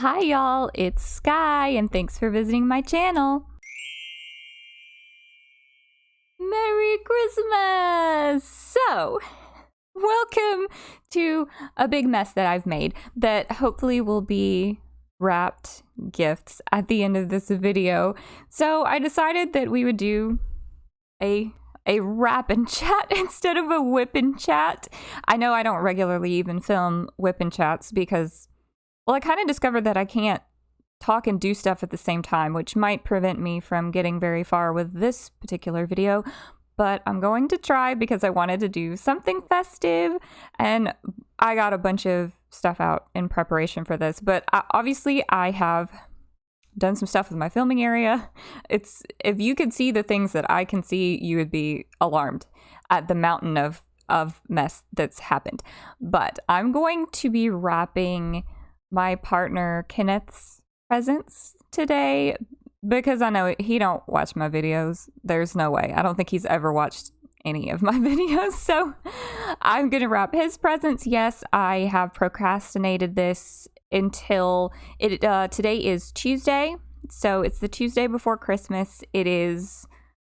Hi y'all, it's Sky and thanks for visiting my channel. Merry Christmas! So, welcome to a big mess that I've made that hopefully will be wrapped gifts at the end of this video. So I decided that we would do a wrap and chat instead of a whip and chat. I know I don't regularly even film whip and chats because, well, I kind of discovered that I can't talk and do stuff at the same time, which might prevent me from getting very far with this particular video, but I'm going to try because I wanted to do something festive, and I got a bunch of stuff out in preparation for this, but obviously I have done some stuff with my filming area. If you could see the things that I can see, you would be alarmed at the mountain of mess that's happened. But I'm going to be wrapping my partner Kenneth's presents today because I know he don't watch my videos. There's no way. I don't think he's ever watched any of my videos, so I'm gonna wrap his presents. Yes, I have procrastinated this until today is Tuesday, so it's the Tuesday before Christmas. It is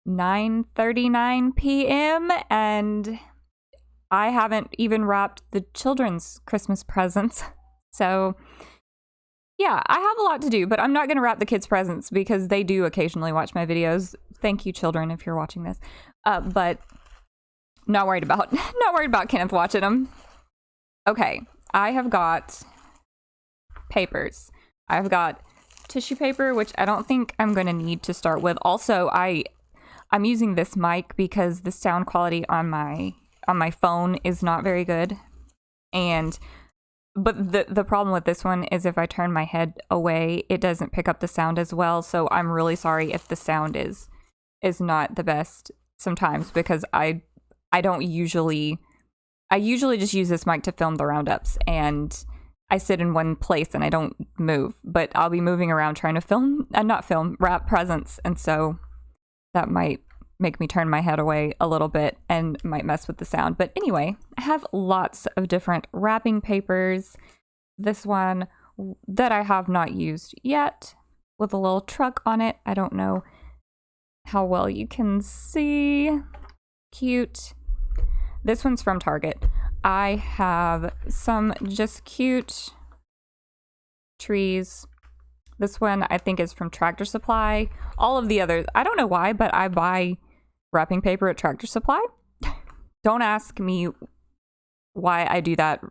9:39 p.m. and I haven't even wrapped the children's Christmas presents. So yeah, I have a lot to do, but I'm not going to wrap the kids' presents because they do occasionally watch my videos. Thank you, children, if you're watching this. But not worried about Kenneth watching them. Okay, I have got papers. I've got tissue paper, which I don't think I'm going to need to start with. Also, I'm using this mic because the sound quality on my phone is not very good, but the problem with this one is if I turn my head away, it doesn't pick up the sound as well. So I'm really sorry if the sound is not the best sometimes, because I usually just use this mic to film the roundups, and I sit in one place and I don't move, but I'll be moving around trying to wrap presents, and so that might make me turn my head away a little bit and might mess with the sound. But anyway, I have lots of different wrapping papers. This one that I have not used yet with a little truck on it. I don't know how well you can see. Cute. This one's from Target. I have some just cute trees. This one I think is from Tractor Supply. All of the others, I don't know why, but I buy wrapping paper at Tractor Supply. Don't ask me why I do that,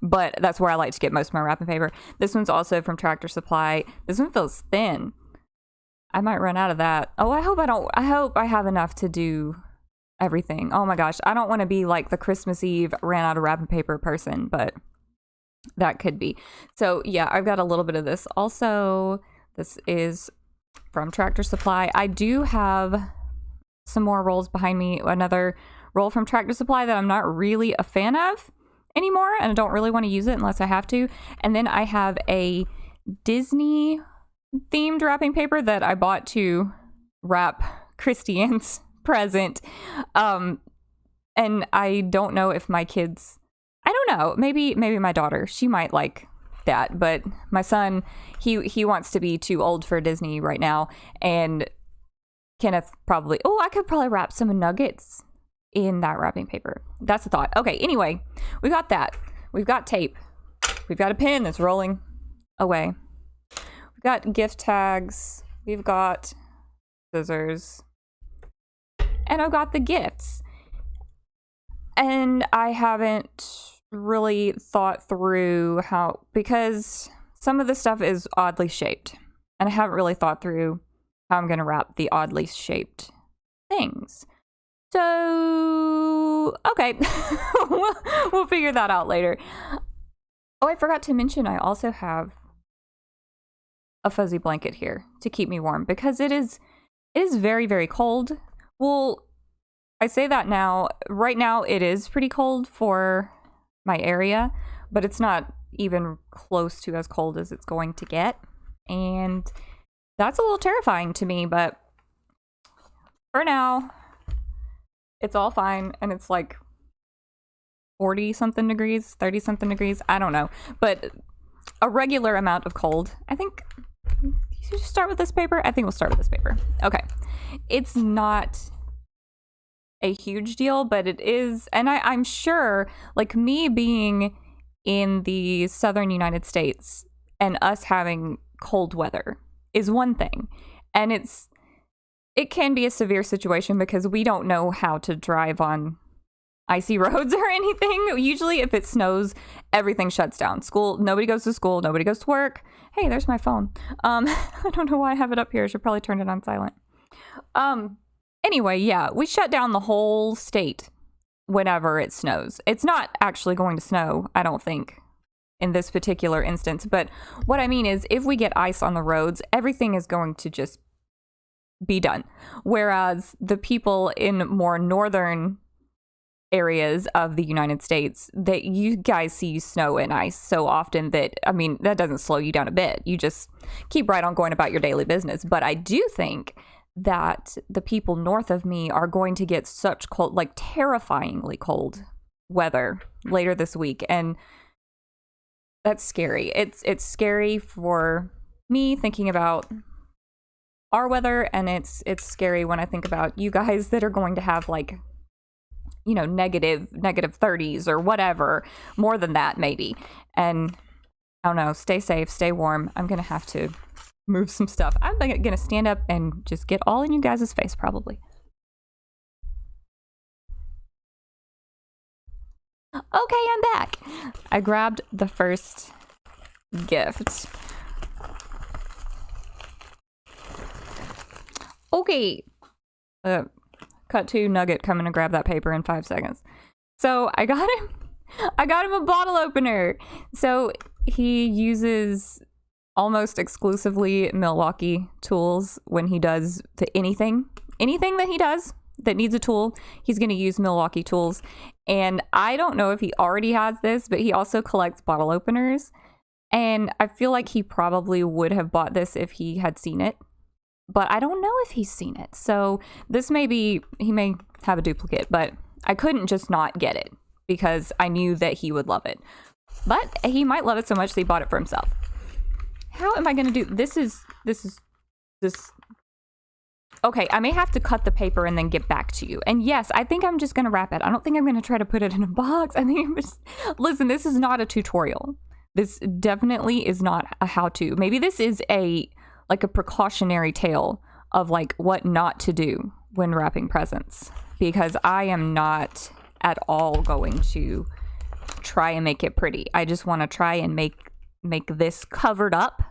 but that's where I like to get most of my wrapping paper. This one's also from Tractor Supply. This one feels thin. I might run out of that. Oh, I hope I have enough to do everything. Oh my gosh, I don't want to be like the Christmas Eve ran out of wrapping paper person, but that could be. So yeah, I've got a little bit of this. Also, this is from Tractor Supply. I do have some more rolls behind me. Another roll from Tractor Supply that I'm not really a fan of anymore, and I don't really want to use it unless I have to. And then I have a Disney themed wrapping paper that I bought to wrap Christian's present. And I don't know if my kids, I don't know, maybe my daughter, she might like that, but my son, he wants to be too old for Disney right now, and Kenneth probably, I could probably wrap some nuggets in that wrapping paper. That's a thought. Okay, anyway, we got that. We've got tape. We've got a pin that's rolling away. We've got gift tags. We've got scissors. And I've got the gifts. And I haven't really thought through how, because some of the stuff is oddly shaped, and I haven't really thought through how I'm going to wrap the oddly shaped things. So, okay, we'll figure that out later. Oh, I forgot to mention, I also have a fuzzy blanket here to keep me warm because it is very, very cold. Well, I say that now. Right now, it is pretty cold for my area, but it's not even close to as cold as it's going to get. And that's a little terrifying to me, but for now, it's all fine. And it's like 40 something degrees, 30 something degrees. I don't know. But a regular amount of cold. I think, you should start with this paper? I think we'll start with this paper. Okay. It's not a huge deal, but it is, and I'm sure, like, me being in the southern United States and us having cold weather is one thing. And it can be a severe situation because we don't know how to drive on icy roads or anything. Usually if it snows, everything shuts down. School, nobody goes to school, nobody goes to work. Hey, there's my phone. I don't know why I have it up here. I should probably turn it on silent. Anyway, yeah, we shut down the whole state whenever it snows. It's not actually going to snow, I don't think, in this particular instance. But what I mean is, if we get ice on the roads, everything is going to just be done. Whereas the people in more northern areas of the United States, that you guys see snow and ice so often that, I mean, that doesn't slow you down a bit. You just keep right on going about your daily business. But I do think that the people north of me are going to get such cold, like terrifyingly cold weather later this week. And that's scary. It's scary for me thinking about our weather, and it's scary when I think about you guys that are going to have, like, you know, negative 30s or whatever, more than that maybe. And I don't know, stay safe, stay warm. I'm gonna have to move some stuff. I'm gonna stand up and just get all in you guys' face probably. Okay, I'm back. I grabbed the first gift. Okay. Cut to Nugget coming to grab that paper in 5 seconds. So I got him a bottle opener. So he uses almost exclusively Milwaukee tools when he does anything that he does that needs a tool. He's going to use Milwaukee tools. And I don't know if he already has this, but he also collects bottle openers. And I feel like he probably would have bought this if he had seen it. But I don't know if he's seen it. So this may be, he may have a duplicate, but I couldn't just not get it because I knew that he would love it. But he might love it so much that he bought it for himself. How am I going to do this? Okay, I may have to cut the paper and then get back to you. And yes, I think I'm just going to wrap it. I don't think I'm going to try to put it in a box. I think I'm just, listen, this is not a tutorial. This definitely is not a how-to. Maybe this is like a precautionary tale of like what not to do when wrapping presents, because I am not at all going to try and make it pretty. I just want to try and make this covered up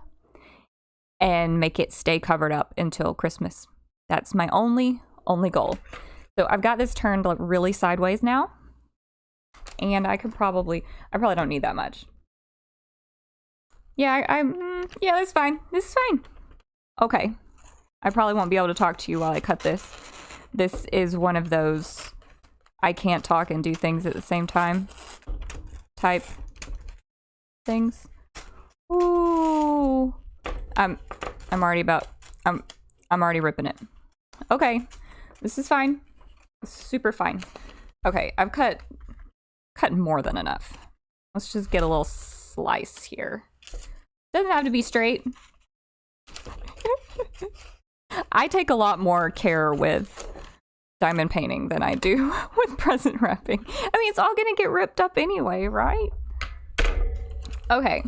and make it stay covered up until Christmas. That's my only goal. So I've got this turned like really sideways now, and I probably don't need that much. Yeah, yeah, that's fine. This is fine. Okay. I probably won't be able to talk to you while I cut this. This is one of those I can't talk and do things at the same time type things. Ooh. I'm already ripping it. Okay. This is fine. Super fine. Okay, I've cut more than enough. Let's just get a little slice here. Doesn't have to be straight. I take a lot more care with diamond painting than I do with present wrapping. I mean, it's all gonna get ripped up anyway, right? Okay,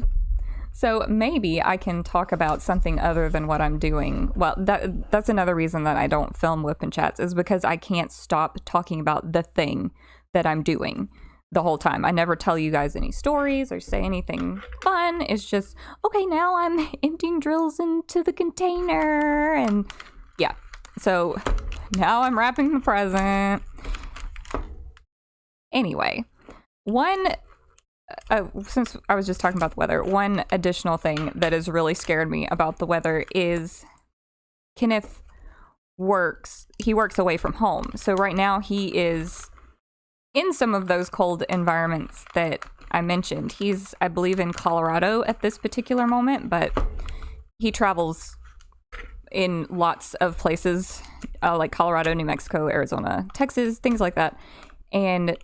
so maybe I can talk about something other than what I'm doing. Well, that's another reason that I don't film Whip and Chats, is because I can't stop talking about the thing that I'm doing the whole time. I never tell you guys any stories or say anything fun. It's just, okay, now I'm emptying drills into the container, and yeah. So now I'm wrapping the present. Anyway, since I was just talking about the weather, one additional thing that has really scared me about the weather is Kenneth works away from home. So right now he is in some of those cold environments that I mentioned. He's, I believe, in Colorado at this particular moment, but he travels in lots of places, like Colorado, New Mexico, Arizona, Texas, things like that. And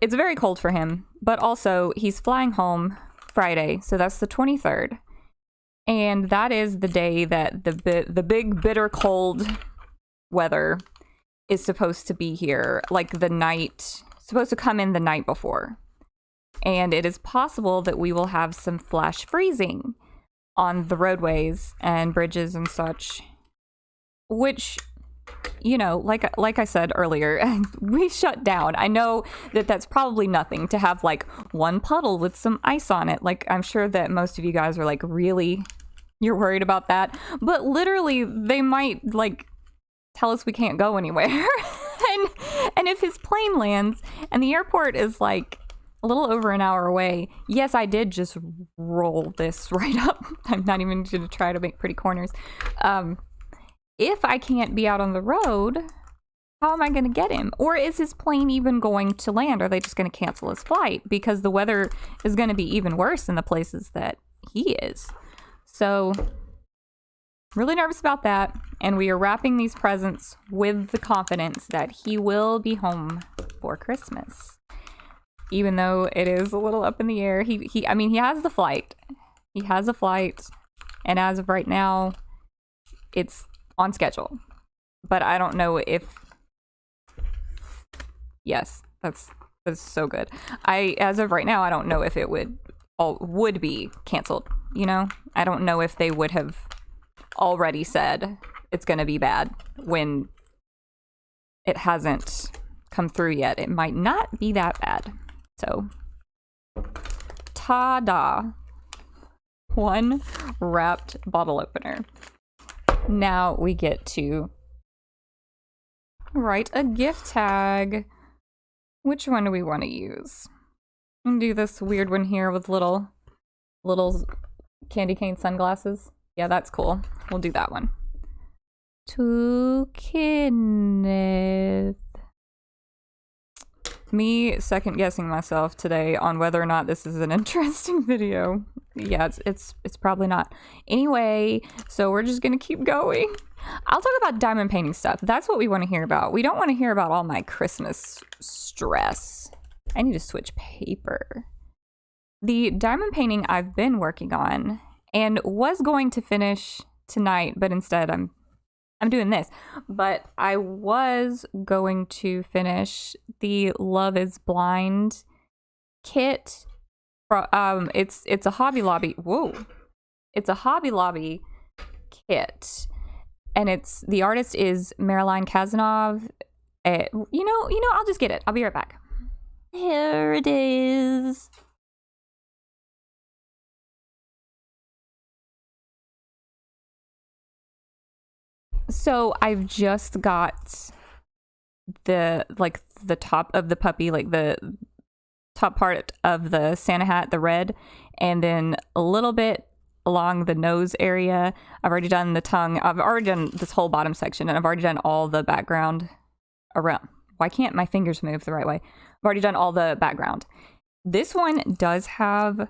it's very cold for him, but also he's flying home Friday, so that's the 23rd. And that is the day that the big bitter cold weather is supposed to be here, like the night, supposed to come in the night before. And it is possible that we will have some flash freezing on the roadways and bridges and such, which, you know, like I said earlier, we shut down. I know that that's probably nothing to have like one puddle with some ice on it. Like, I'm sure that most of you guys are like, really? You're worried about that? But literally, they might like tell us we can't go anywhere. and if his plane lands and the airport is like a little over an hour away, yes, I did just roll this right up. I'm not even going to try to make pretty corners. If I can't be out on the road, how am I going to get him? Or is his plane even going to land? Are they just going to cancel his flight? Because the weather is going to be even worse in the places that he is. So, really nervous about that. And we are wrapping these presents with the confidence that he will be home for Christmas. Even though it is a little up in the air. I mean, he has the flight. He has a flight. And as of right now, it's on schedule. But I don't know if... Yes, that's so good. As of right now, I don't know if it would be canceled, you know? I don't know if they would have already said it's going to be bad when it hasn't come through yet. It might not be that bad. So, ta-da. One wrapped bottle opener. Now we get to write a gift tag. Which one do we want to use? I'm gonna do this weird one here with little candy cane sunglasses. Yeah, that's cool. We'll do that one. To Kenneth. Me second guessing myself today on whether or not this is an interesting video. Yeah, it's probably not. Anyway, so we're just gonna keep going. I'll talk about diamond painting stuff. That's what we want to hear about. We don't want to hear about all my Christmas stress. I need to switch paper. The diamond painting I've been working on and was going to finish tonight, but instead I'm doing this. But I was going to finish the Love is Blind kit. It's a Hobby Lobby. Whoa. It's a Hobby Lobby kit. And the artist is Marilyn Kazanov. You know, I'll just get it. I'll be right back. Here it is. So I've just got the top of the puppy, like the top part of the Santa hat, the red, and then a little bit along the nose area. I've already done the tongue. I've already done this whole bottom section, and I've already done all the background around. Why can't my fingers move the right way? I've already done all the background. This one does have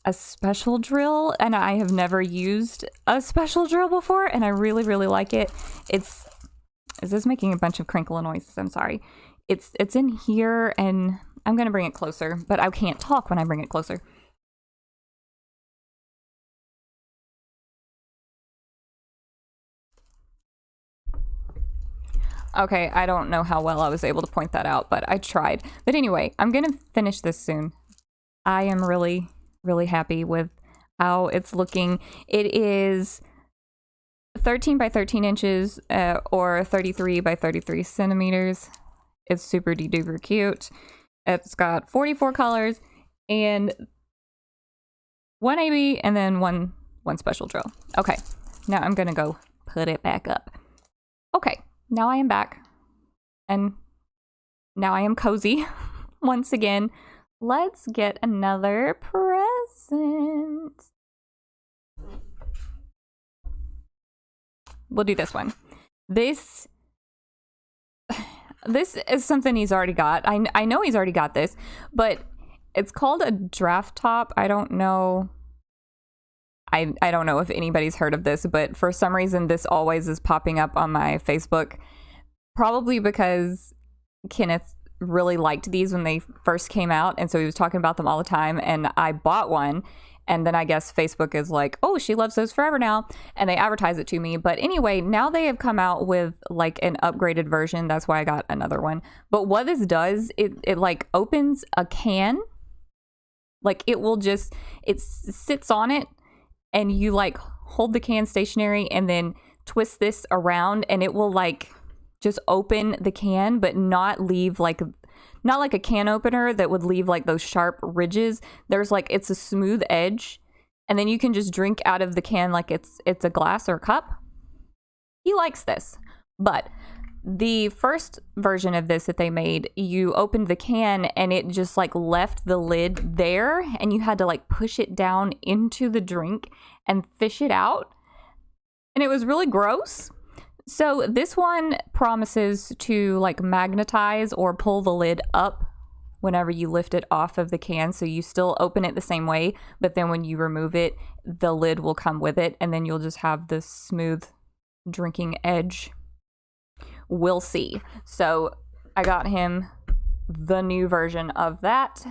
a special drill, and I have never used a special drill before, and I really, really like it. Is this making a bunch of crinkle noises? I'm sorry. It's in here, and I'm gonna bring it closer, but I can't talk when I bring it closer. Okay, I don't know how well I was able to point that out, but I tried. But anyway, I'm gonna finish this soon. I am really, really happy with how it's looking. It is 13 by 13 inches or 33 by 33 centimeters. It's super duper cute. It's got 44 colors and one AB and then one special drill. Okay, now I'm gonna go put it back up. Okay, now I am back and now I am cozy once again. Let's get another present. We'll do this one. This is something he's already got. I know he's already got this, but it's called a draft top. I don't know. I don't know if anybody's heard of this, but for some reason this always is popping up on my Facebook. Probably because Kenneth really liked these when they first came out, and so he was talking about them all the time, and I bought one. And then I guess Facebook is like, oh, she loves those forever now, and they advertise it to me. But anyway, now they have come out with like an upgraded version. That's why I got another one. But what this does, it like opens a can. Like it will just, it sits on it, and you like hold the can stationary and then twist this around, and it will like just open the can, but not leave like, not like a can opener that would leave like those sharp ridges. There's like, it's a smooth edge, and then you can just drink out of the can like it's a glass or a cup. He likes this. But the first version of this that they made, you opened the can and it just like left the lid there, and you had to like push it down into the drink and fish it out. And it was really gross. So this one promises to like magnetize or pull the lid up whenever you lift it off of the can. So you still open it the same way, but then when you remove it, the lid will come with it, and then you'll just have this smooth drinking edge. We'll see. So I got him the new version of that.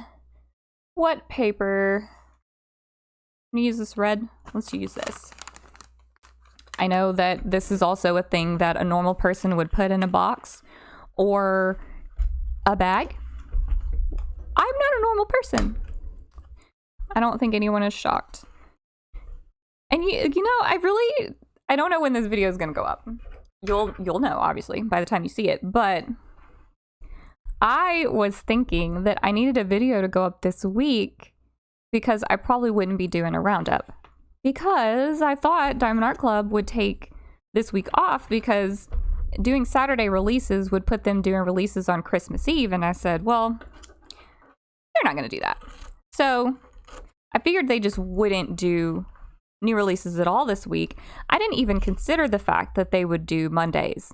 What paper? Can you use this red? Let's use this. I know that this is also a thing that a normal person would put in a box or a bag. I'm not a normal person. I don't think anyone is shocked. And you know, I don't know when this video is going to go up. You'll know, obviously, by the time you see it. But I was thinking that I needed a video to go up this week because I probably wouldn't be doing a roundup. Because I thought Diamond Art Club would take this week off because doing Saturday releases would put them doing releases on Christmas Eve. And I said, well, they're not going to do that. So I figured they just wouldn't do new releases at all this week. I didn't even consider the fact that they would do Mondays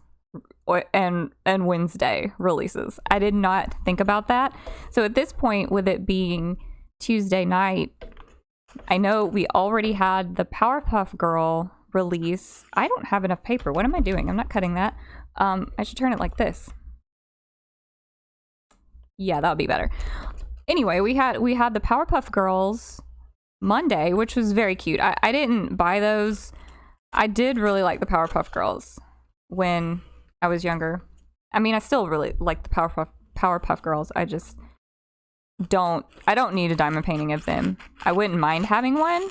and Wednesday releases. I did not think about that. So at this point, with it being Tuesday night, I know we already had the Powerpuff Girl release. I don't have enough paper. What am I doing? I'm not cutting that. I should turn it like this. Yeah, that would be better. Anyway, we had the Powerpuff Girls Monday, which was very cute. I didn't buy those. I did really like the Powerpuff Girls when I was younger. I mean, I still really like the Powerpuff Girls. I don't need a diamond painting of them. I wouldn't mind having one.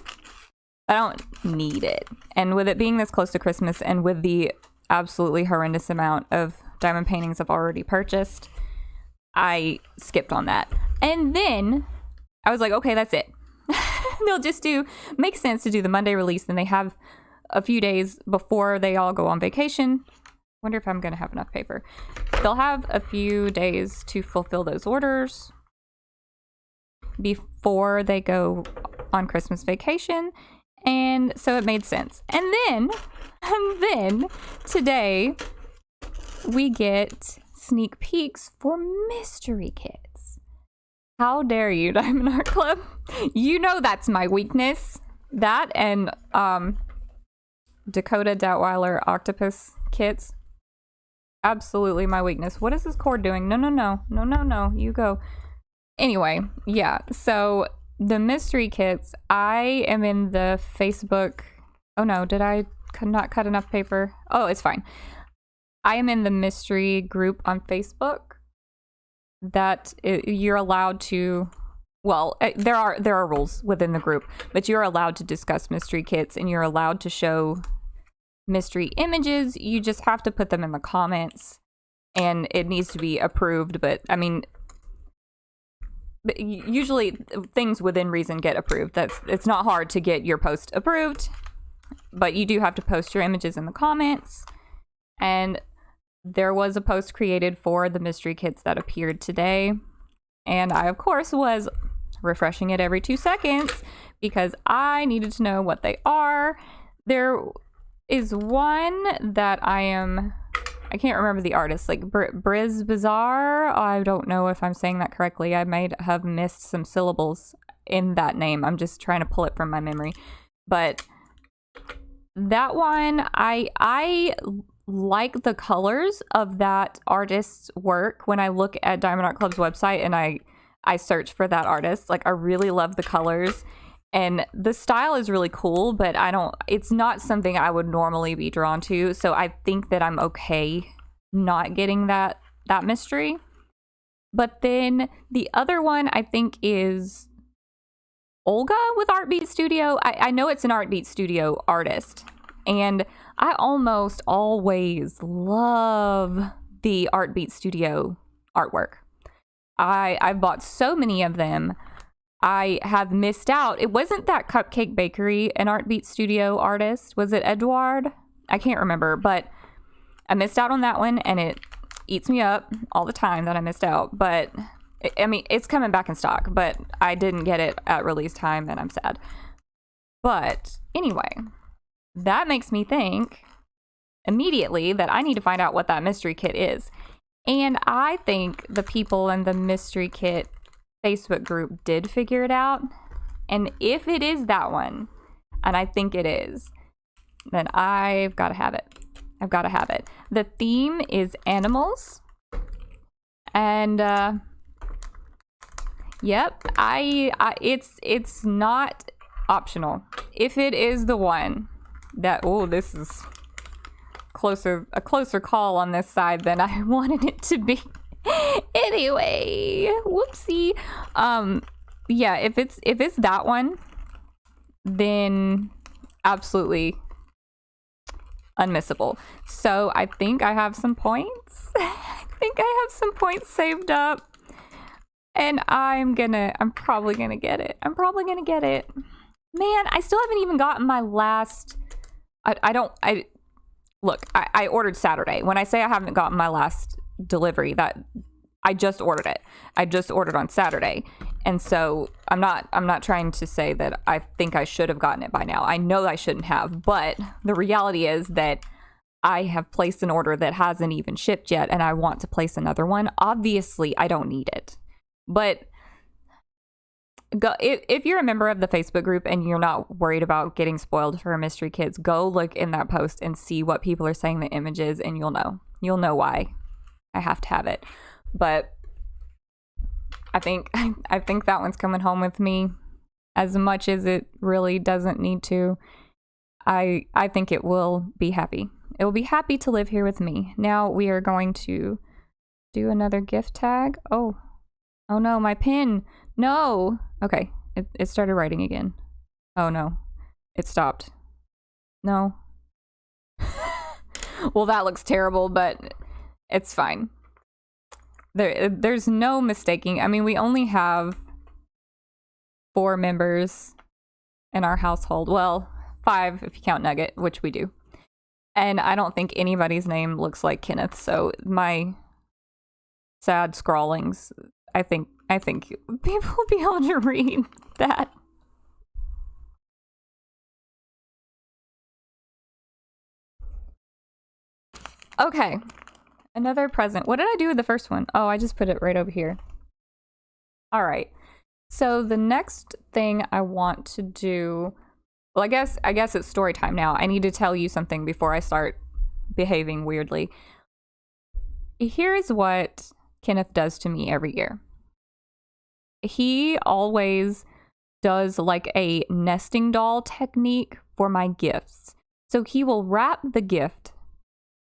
I don't need it. And with it being this close to Christmas, and with the absolutely horrendous amount of diamond paintings I've already purchased, I skipped on that. And then I was like, okay, that's it. They'll just makes sense to do the Monday release, and they have a few days before they all go on vacation. Wonder if I'm going to have enough paper. They'll have a few days to fulfill those orders before they go on Christmas vacation, and so it made sense. And then today we get sneak peeks for mystery kits. How dare you, Diamond Art Club? You know that's my weakness. That and Dakota Doubtweiler octopus kits. Absolutely my weakness. What is this cord doing? No. You go. Anyway, yeah, so the mystery kits, I am in the Facebook. Oh no, did I not cut enough paper? Oh, it's fine. I am in the mystery group on Facebook that you're allowed to, well, there are rules within the group, but you're allowed to discuss mystery kits, and you're allowed to show mystery images. You just have to put them in the comments, and it needs to be approved. But I mean, usually things within reason get approved. It's not hard to get your post approved, but you do have to post your images in the comments. And there was a post created for the mystery kits that appeared today, and I of course was refreshing it every 2 seconds because I needed to know what they are. There is one that I can't remember the artist, like Briz Bazaar. I don't know if I'm saying that correctly. I might have missed some syllables in that name. I'm just trying to pull it from my memory. But that one, I like the colors of that artist's work when I look at Diamond Art Club's website and I search for that artist. Like, I really love the colors and the style is really cool, but it's not something I would normally be drawn to. So I think that I'm okay not getting that mystery. But then the other one I think is Olga with Art Beat Studio. I know it's an Art Beat Studio artist, and I almost always love the Art Beat Studio artwork. I've bought so many of them. I have missed out. It wasn't that Cupcake Bakery an Art Beat Studio artist. Was it Edouard? I can't remember, but I missed out on that one, and it eats me up all the time that I missed out. But I mean, it's coming back in stock, but I didn't get it at release time, and I'm sad. But anyway, that makes me think immediately that I need to find out what that mystery kit is. And I think the people in the mystery kit Facebook group did figure it out. And if it is that one, and I think it is, then I've got to have it. I've got to have it. The theme is animals. And yep, it's not optional. If it is the one that, oh, this is a closer call on this side than I wanted it to be. Anyway, whoopsie. Yeah, if it's that one, then absolutely unmissable. So I think I have some points. I think I have some points saved up. And I'm probably gonna get it. Man, I still haven't even gotten my last. I ordered Saturday. When I say I haven't gotten my last delivery, that I just ordered it. I just ordered on Saturday. And so I'm not trying to say that I think I should have gotten it by now. I know I shouldn't have, but the reality is that I have placed an order that hasn't even shipped yet, and I want to place another one. Obviously, I don't need it. But if you're a member of the Facebook group and you're not worried about getting spoiled for mystery kits, go look in that post and see what people are saying the image is, and you'll know why I have to have it. But I think that one's coming home with me as much as it really doesn't need to. I think it will be happy. It will be happy to live here with me. Now we are going to do another gift tag. Oh no, my pin. No. Okay, it started writing again. Oh no, it stopped. No. Well, that looks terrible, but it's fine. There's no mistaking. I mean, we only have 4 members in our household. Well, 5 if you count Nugget, which we do. And I don't think anybody's name looks like Kenneth, so my sad scrawlings, I think people will be able to read that. Okay. Another present. What did I do with the first one? Oh, I just put it right over here. All right. So the next thing I want to do, well, I guess it's story time now. I need to tell you something before I start behaving weirdly. Here's what Kenneth does to me every year. He always does like a nesting doll technique for my gifts. So he will wrap the gift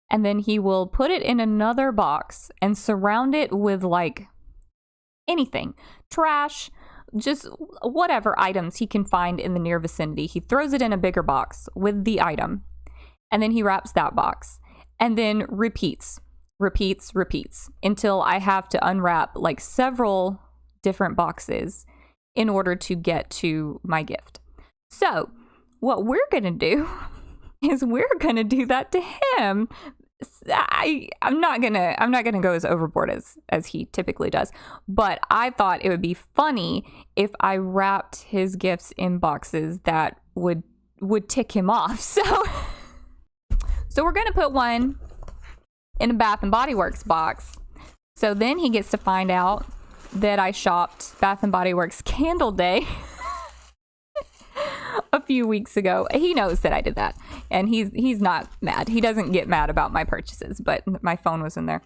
and then he will put it in another box and surround it with like anything, trash, just whatever items he can find in the near vicinity. He throws it in a bigger box with the item, and then he wraps that box and then repeats until I have to unwrap like several different boxes in order to get to my gift. So what we're gonna do is we're gonna do that to him. I'm not gonna go as overboard as he typically does, but I thought it would be funny if I wrapped his gifts in boxes that would tick him off. So we're gonna put one in a Bath and Body Works box. So then he gets to find out that I shopped Bath and Body Works Candle Day a a few weeks ago. He knows that I did that, and he's not mad. He doesn't get mad about my purchases, but my phone was in there.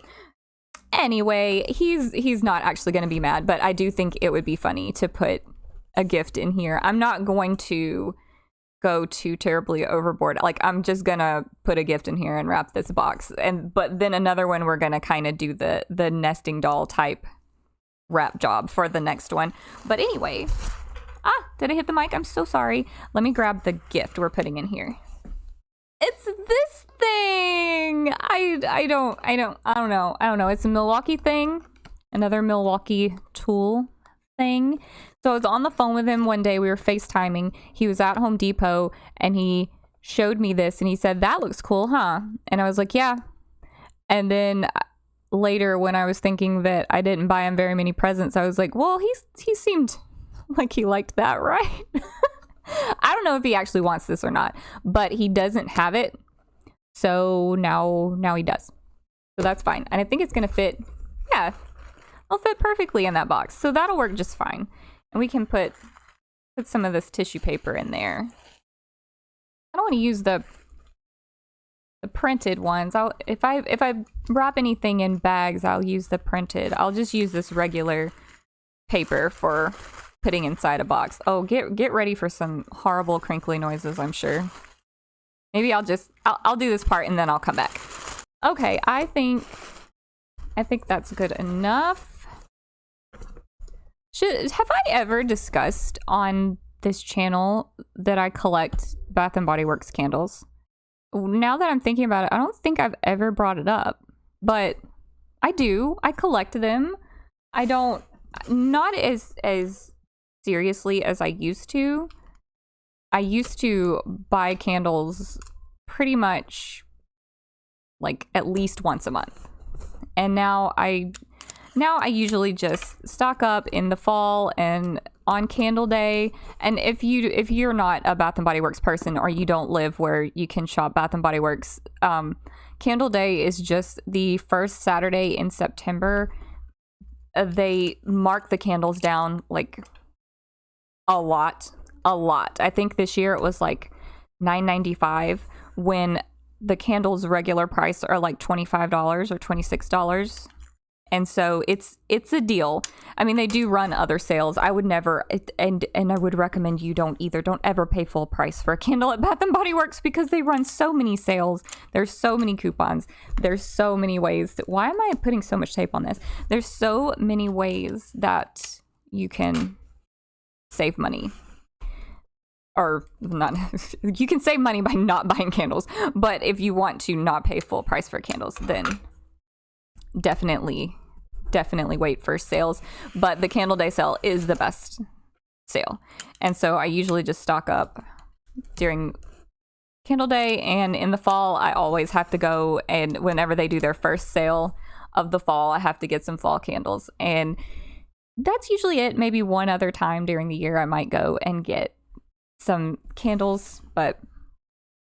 Anyway, he's not actually going to be mad, but I do think it would be funny to put a gift in here. I'm not going to go too terribly overboard. Like, I'm just gonna put a gift in here and wrap this box, but then another one we're gonna kind of do the nesting doll type wrap job for the next one. But anyway, did I hit the mic? I'm so sorry. Let me grab the gift we're putting in here. It's this thing. I don't know. It's a Milwaukee thing, another Milwaukee tool thing. So I was on the phone with him one day. We were FaceTiming. He was at Home Depot and he showed me this and he said, "That looks cool, huh?" And I was like, "Yeah." And then later, when I was thinking that I didn't buy him very many presents, I was like, "Well, he seemed like he liked that, right?" I don't know if he actually wants this or not, but he doesn't have it. So now he does. So that's fine. And I think it's going to fit. Yeah, it'll fit perfectly in that box. So that'll work just fine. And we can put some of this tissue paper in there. I don't want to use the printed ones. If I wrap anything in bags, I'll use the printed. I'll just use this regular paper for putting inside a box. Oh, get ready for some horrible crinkly noises, I'm sure. Maybe I'll do this part and then I'll come back. Okay, I think that's good enough. Have I ever discussed on this channel that I collect Bath and Body Works candles? Now that I'm thinking about it, I don't think I've ever brought it up, but I do. I collect them. I don't, not as seriously as I used to. I used to buy candles pretty much like at least once a month. And now I usually just stock up in the fall and on Candle Day. And if you're not a Bath and Body Works person, or you don't live where you can shop Bath and Body Works, Candle Day is just the first Saturday in September. They mark the candles down like a lot. I think this year it was like $9.95 when the candles regular price are like $25 or $26. And so it's a deal. I mean, they do run other sales. I would never, and I would recommend you don't either. Don't ever pay full price for a candle at Bath and Body Works, because they run so many sales. There's so many coupons. There's so many ways. Why am I putting so much tape on this? There's so many ways that you can save money. Or not, you can save money by not buying candles. But if you want to not pay full price for candles, then definitely wait for sales. But the Candle Day sale is the best sale. And so I usually just stock up during Candle Day, and in the fall I always have to go, and whenever they do their first sale of the fall, I have to get some fall candles. And that's usually it. Maybe one other time during the year I might go and get some candles. But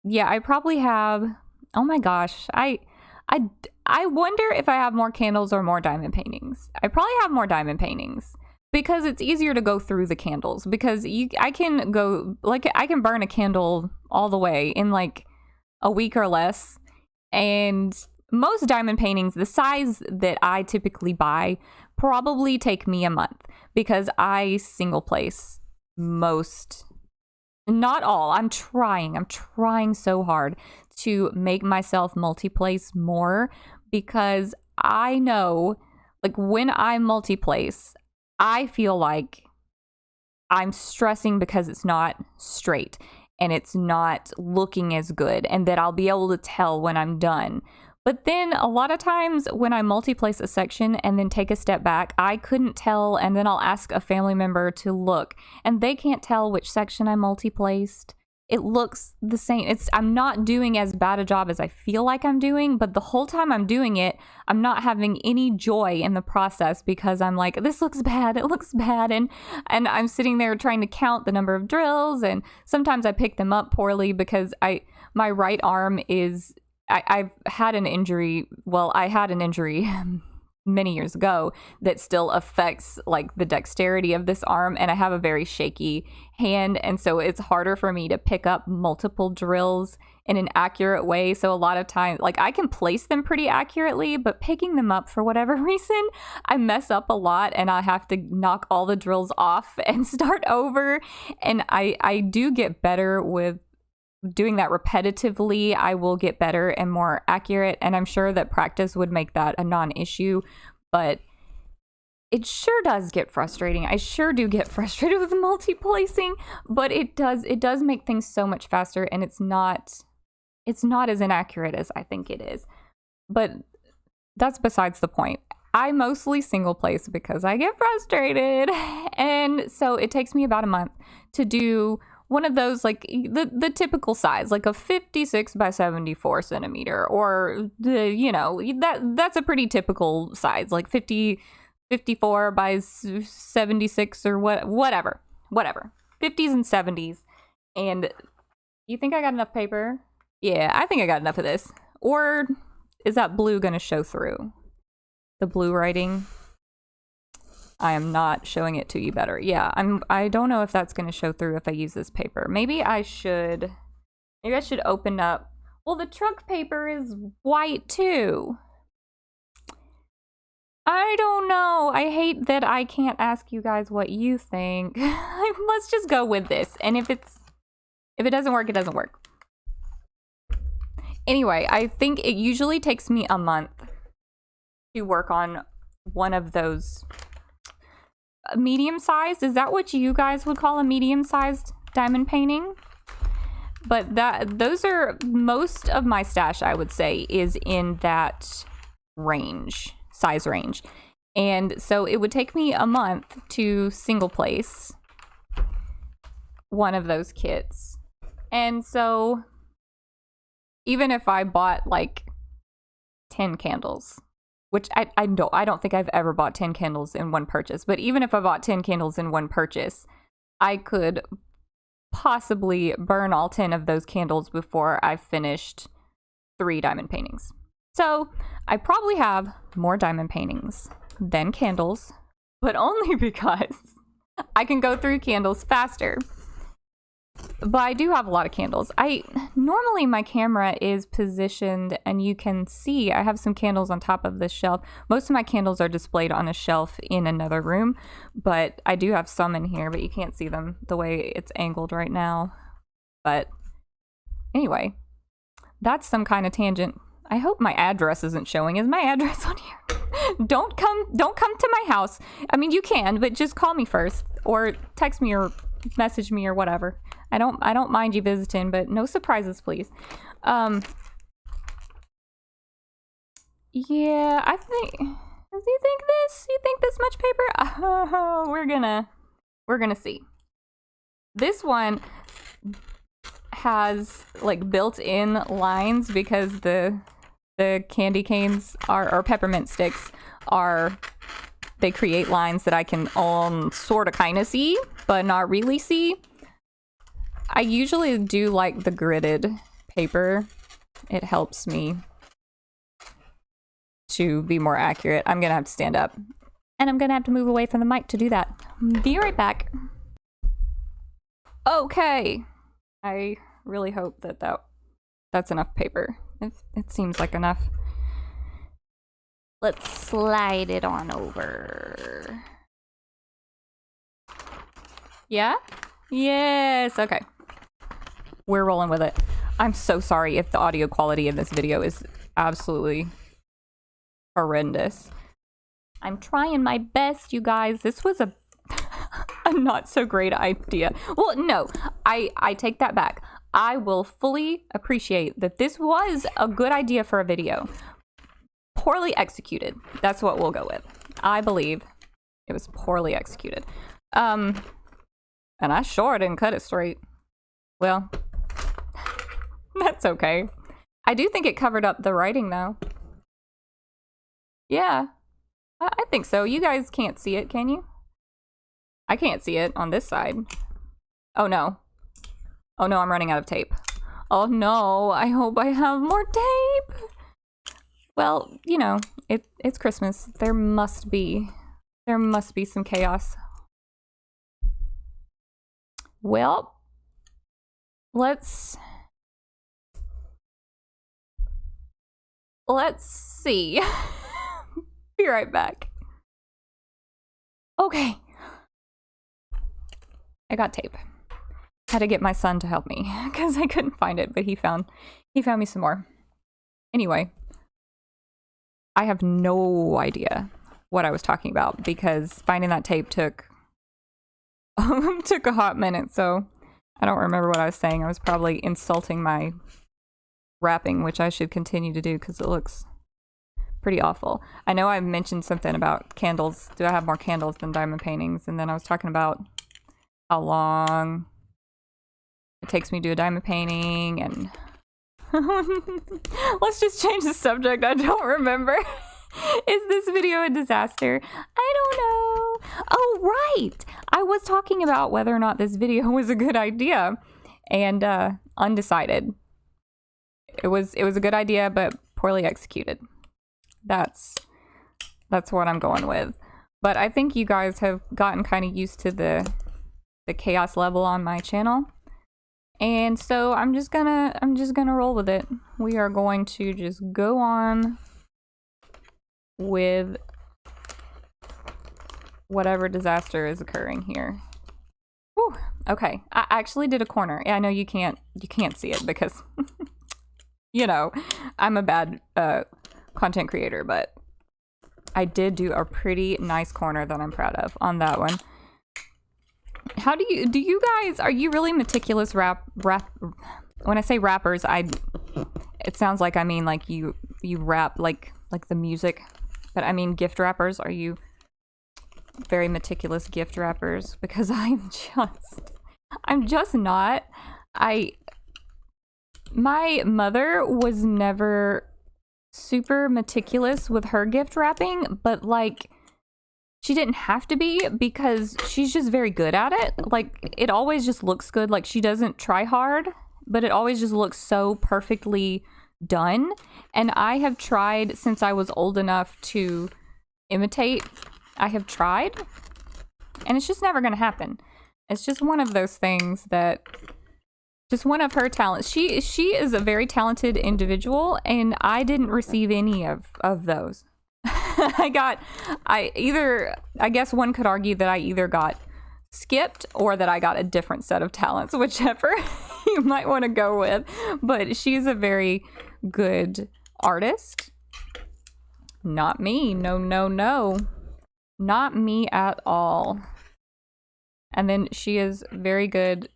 yeah, I probably have, oh my gosh, I wonder if I have more candles or more diamond paintings. I probably have more diamond paintings because it's easier to go through the candles, because I can burn a candle all the way in like a week or less. And most diamond paintings, the size that I typically buy, probably take me a month, because I single place most, not all. I'm trying so hard to make myself multi-place more, because I know, like, when I multi-place, I feel like I'm stressing because it's not straight and it's not looking as good, and that I'll be able to tell when I'm done. But then a lot of times when I multi-place a section and then take a step back, I couldn't tell, and then I'll ask a family member to look, and they can't tell which section I multi-placed. It looks the same. I'm not doing as bad a job as I feel like I'm doing, but the whole time I'm doing it, I'm not having any joy in the process, because I'm like, this looks bad, it looks bad, and I'm sitting there trying to count the number of drills, and sometimes I pick them up poorly because my right arm is, I've had an injury. Well, I had an injury many years ago that still affects like the dexterity of this arm, and I have a very shaky hand, and so it's harder for me to pick up multiple drills in an accurate way. So a lot of times, like, I can place them pretty accurately, but picking them up for whatever reason, I mess up a lot and I have to knock all the drills off and start over. And I do get better with doing that repetitively. I will get better and more accurate, and I'm sure that practice would make that a non-issue, but it sure does get frustrating. I sure do get frustrated with multi-placing, but it does make things so much faster, and it's not as inaccurate as I think it is. But that's besides the point. I mostly single place because I get frustrated, and so it takes me about a month to do one of those, like the typical size, like a 56 by 74 centimeter, or that's a pretty typical size, like 54 by 76 or whatever 50s and 70s. And you think I got enough paper? Yeah, I think I got enough of this. Or is that blue gonna show through? The blue writing? I am not showing it to you better. Yeah, I don't know if that's going to show through if I use this paper. Maybe I should open up. Well, the truck paper is white too. I don't know. I hate that I can't ask you guys what you think. Let's just go with this. And if it doesn't work, it doesn't work. Anyway, I think it usually takes me a month to work on one of those medium-sized. Is that what you guys would call a medium-sized diamond painting? But those are most of my stash, I would say, is in that size range. And so it would take me a month to single place one of those kits. And so even if I bought like 10 candles, which I don't think I've ever bought 10 candles in one purchase. But even if I bought 10 candles in one purchase, I could possibly burn all 10 of those candles before I finished 3 diamond paintings. So I probably have more diamond paintings than candles, but only because I can go through candles faster. But I do have a lot of candles. Normally my camera is positioned, and you can see I have some candles on top of this shelf. Most of my candles are displayed on a shelf in another room, but I do have some in here, but you can't see them the way it's angled right now. But anyway, that's some kind of tangent. I hope my address isn't showing. Is my address on here? Don't come to my house. I mean, you can, but just call me first, or text me or message me or whatever. I don't mind you visiting, but no surprises, please. Yeah, I think. Do you think this? You think this much paper? Oh, we're gonna see. This one has like built-in lines because the candy canes or peppermint sticks they create lines that I can sort of kind of see, but not really see. I usually do like the gridded paper. It helps me to be more accurate. I'm gonna have to stand up, and I'm gonna have to move away from the mic to do that. Be right back. Okay. I really hope that's enough paper. It seems like enough. Let's slide it on over. Yeah? Yes, okay. We're rolling with it. I'm so sorry if the audio quality in this video is absolutely horrendous. I'm trying my best, you guys. This was a not so great idea. Well, no, I take that back. I will fully appreciate that this was a good idea for a video. Poorly executed. That's what we'll go with. I believe it was poorly executed. And I sure didn't cut it straight. Well, that's okay. I do think it covered up the writing, though. Yeah, I think so. You guys can't see it, can you? I can't see it on this side. Oh, no. Oh, no, I'm running out of tape. Oh, no. I hope I have more tape. Well, you know, It's Christmas. There must be some chaos. Well, let's see. Be right back. Okay. I got tape. Had to get my son to help me because I couldn't find it, but he found me some more. Anyway, I have no idea what I was talking about because finding that tape took a hot minute, so I don't remember what I was saying. I was probably insulting my wrapping, which I should continue to do because it looks pretty awful. I know I mentioned something about candles. Do I have more candles than diamond paintings? And then I was talking about how long it takes me to do a diamond painting, and let's just change the subject. I don't remember. Is this video a disaster? I don't know. Oh, right. I was talking about whether or not this video was a good idea, and undecided. It was a good idea, but poorly executed. That's what I'm going with. But I think you guys have gotten kind of used to the chaos level on my channel. And so I'm just gonna roll with it. We are going to just go on with whatever disaster is occurring here. Whew. Okay, I actually did a corner. I know you can't see it because you know, I'm a bad content creator, but I did do a pretty nice corner that I'm proud of on that one. How do you guys, are you really meticulous wrap when I say rappers, it sounds like I mean like you rap like the music, but I mean gift wrappers. Are you very meticulous gift wrappers? Because I'm just not. My mother was never super meticulous with her gift wrapping, but like she didn't have to be because she's just very good at it. Like it always just looks good. Like she doesn't try hard, but it always just looks so perfectly done. And I have tried since I was old enough to imitate. I have tried, and it's just never going to happen. It's just one of those things that just one of her talents. She is a very talented individual, and I didn't receive any of those. I guess one could argue that I either got skipped or that I got a different set of talents, whichever you might want to go with. But she's a very good artist. Not me. No. Not me at all. And then she is very good,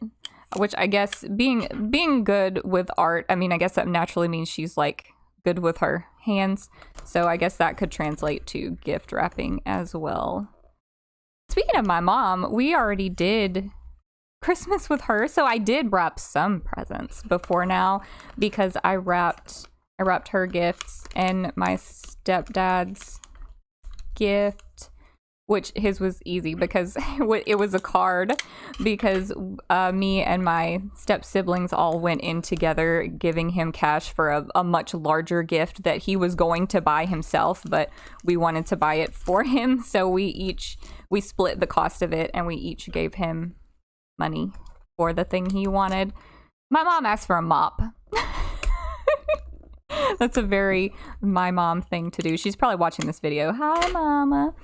which I guess being good with art, I mean, I guess that naturally means she's like good with her hands. So I guess that could translate to gift wrapping as well. Speaking of my mom, we already did Christmas with her. So I did wrap some presents before now because I wrapped her gifts and my stepdad's gift, which his was easy because it was a card, because me and my step siblings all went in together giving him cash for a much larger gift that he was going to buy himself, but we wanted to buy it for him. So we split the cost of it and we each gave him money for the thing he wanted. My mom asked for a mop. That's a very my mom thing to do. She's probably watching this video. Hi, mama.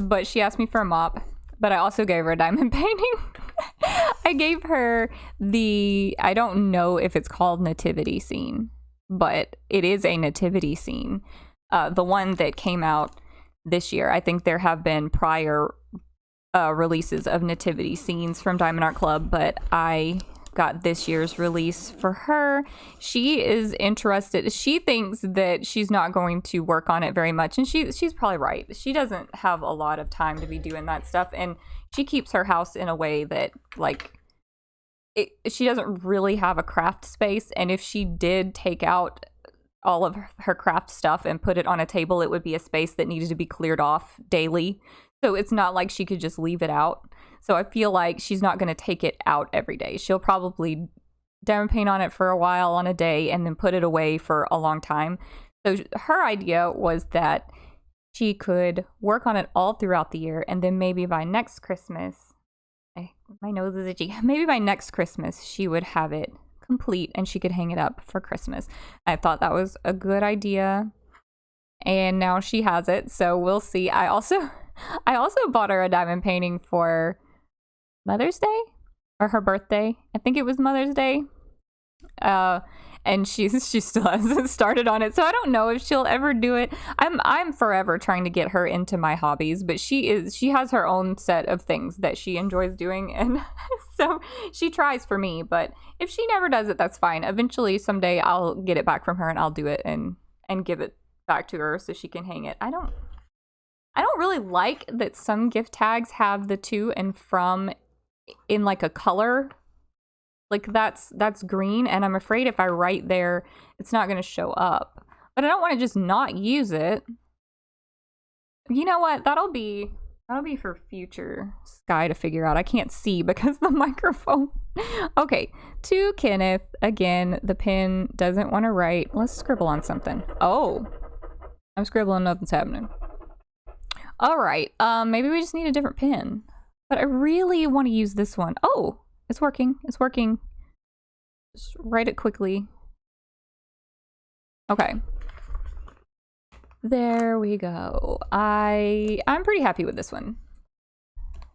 But she asked me for a mop, but I also gave her a diamond painting. I gave her I don't know if it's called nativity scene, but it is a nativity scene. The one that came out this year. I think there have been prior releases of nativity scenes from Diamond Art Club, but I got this year's release for her. She is interested. She thinks that she's not going to work on it very much, and she's probably right. She doesn't have a lot of time to be doing that stuff, and she keeps her house in a way that like she doesn't really have a craft space. And if she did take out all of her craft stuff and put it on a table, it would be a space that needed to be cleared off daily. So it's not like she could just leave it out. So I feel like she's not going to take it out every day. She'll probably diamond paint on it for a while on a day and then put it away for a long time. So her idea was that she could work on it all throughout the year, and then maybe by next Christmas, my nose is itchy. Maybe by next Christmas, she would have it complete and she could hang it up for Christmas. I thought that was a good idea, and now she has it. So we'll see. I also bought her a diamond painting for Mother's Day or her birthday. I think it was Mother's Day. And she still hasn't started on it, so I don't know if she'll ever do it. I'm forever trying to get her into my hobbies, but she has her own set of things that she enjoys doing, and so she tries for me. But if she never does it, that's fine. Eventually, someday, I'll get it back from her and I'll do it and give it back to her so she can hang it. I don't really like that some gift tags have the to and from in like a color. Like that's green, and I'm afraid if I write there, it's not going to show up. But I don't want to just not use it. You know what? That'll be for future Sky to figure out. I can't see because the microphone. Okay, to Kenneth. Again, the pen doesn't want to write. Let's scribble on something. Oh, I'm scribbling. Nothing's happening. All right. Maybe we just need a different pen. But I really want to use this one. Oh. It's working. It's working. Just write it quickly. Okay. There we go. I'm pretty happy with this one.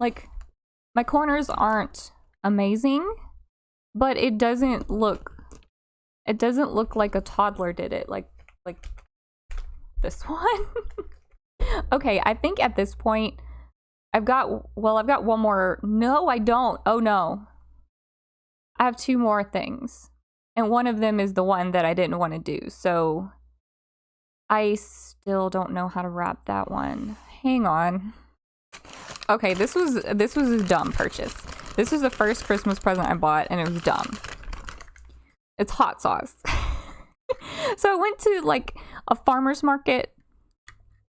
Like, my corners aren't amazing, but it doesn't look like a toddler did it. Like this one. Okay, I think at this point I've got one more. No, I don't. Oh no. I have two more things, and one of them is the one that I didn't want to do, so I still don't know how to wrap that one. Hang on. Okay, this was a dumb purchase. This was the first Christmas present I bought, and it was dumb. It's hot sauce. So I went to like a farmer's market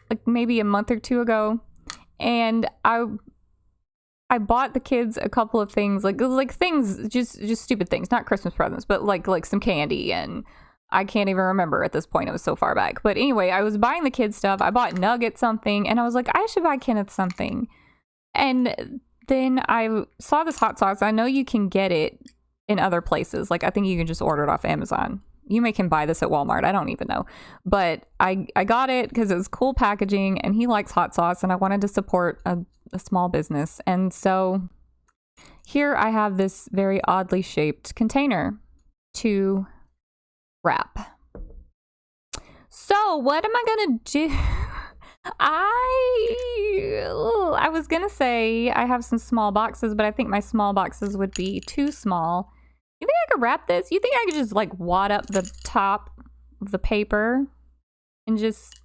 like maybe a month or two ago, and I bought the kids a couple of things, like things, just stupid things, not Christmas presents, but like some candy, and I can't even remember at this point. It was so far back. But anyway, I was buying the kids stuff. I bought Nugget something, and I was like, I should buy Kenneth something. And then I saw this hot sauce. I know you can get it in other places. Like, I think you can just order it off Amazon. You can buy this at Walmart. I don't even know. But I got it because it was cool packaging, and he likes hot sauce, and I wanted to support a small business. And so here I have this very oddly shaped container to wrap. So what am I going to do? I was going to say I have some small boxes, but I think my small boxes would be too small. You think I could wrap this? You think I could just like wad up the top of the paper and just...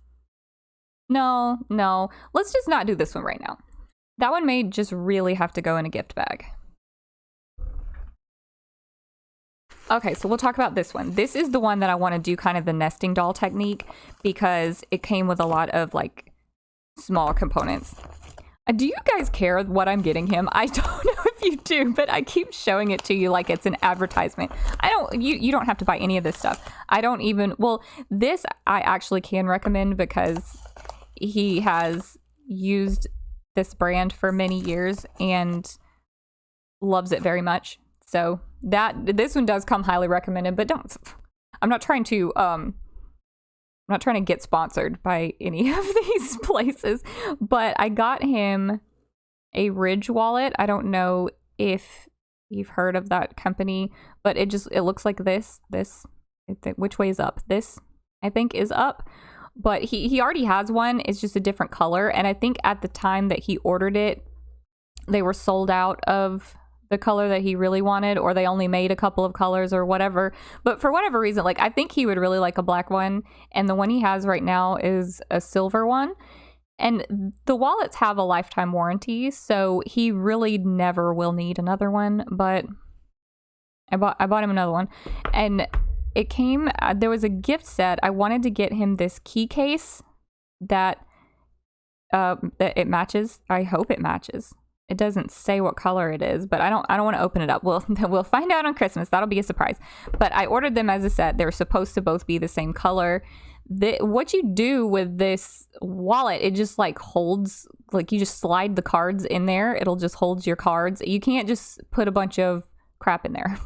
No. Let's just not do this one right now. That one may just really have to go in a gift bag. Okay, so we'll talk about this one. This is the one that I want to do kind of the nesting doll technique because it came with a lot of like small components. Do you guys care what I'm getting him? I don't know if you do, but I keep showing it to you like it's an advertisement. You don't have to buy any of this stuff. This I actually can recommend because he has used this brand for many years and loves it very much. So this one does come highly recommended, but I'm not trying to get sponsored by any of these places, but I got him a Ridge wallet. I don't know if you've heard of that company, but it looks like this, which way is up? This, I think, is up, but he already has one. It's just a different color. And I think at the time that he ordered it, they were sold out of the color that he really wanted, or they only made a couple of colors or whatever. But for whatever reason, like I think he would really like a black one, and the one he has right now is a silver one. And the wallets have a lifetime warranty, so he really never will need another one. But I bought him another one, and it came. There was a gift set. I wanted to get him this key case that it matches. I hope it matches. It doesn't say what color it is, but I don't want to open it up. We'll find out on Christmas. That'll be a surprise. But I ordered them as a set. They were supposed to both be the same color. What you do with this wallet, it just like holds, like you just slide the cards in there. It'll just hold your cards. You can't just put a bunch of crap in there,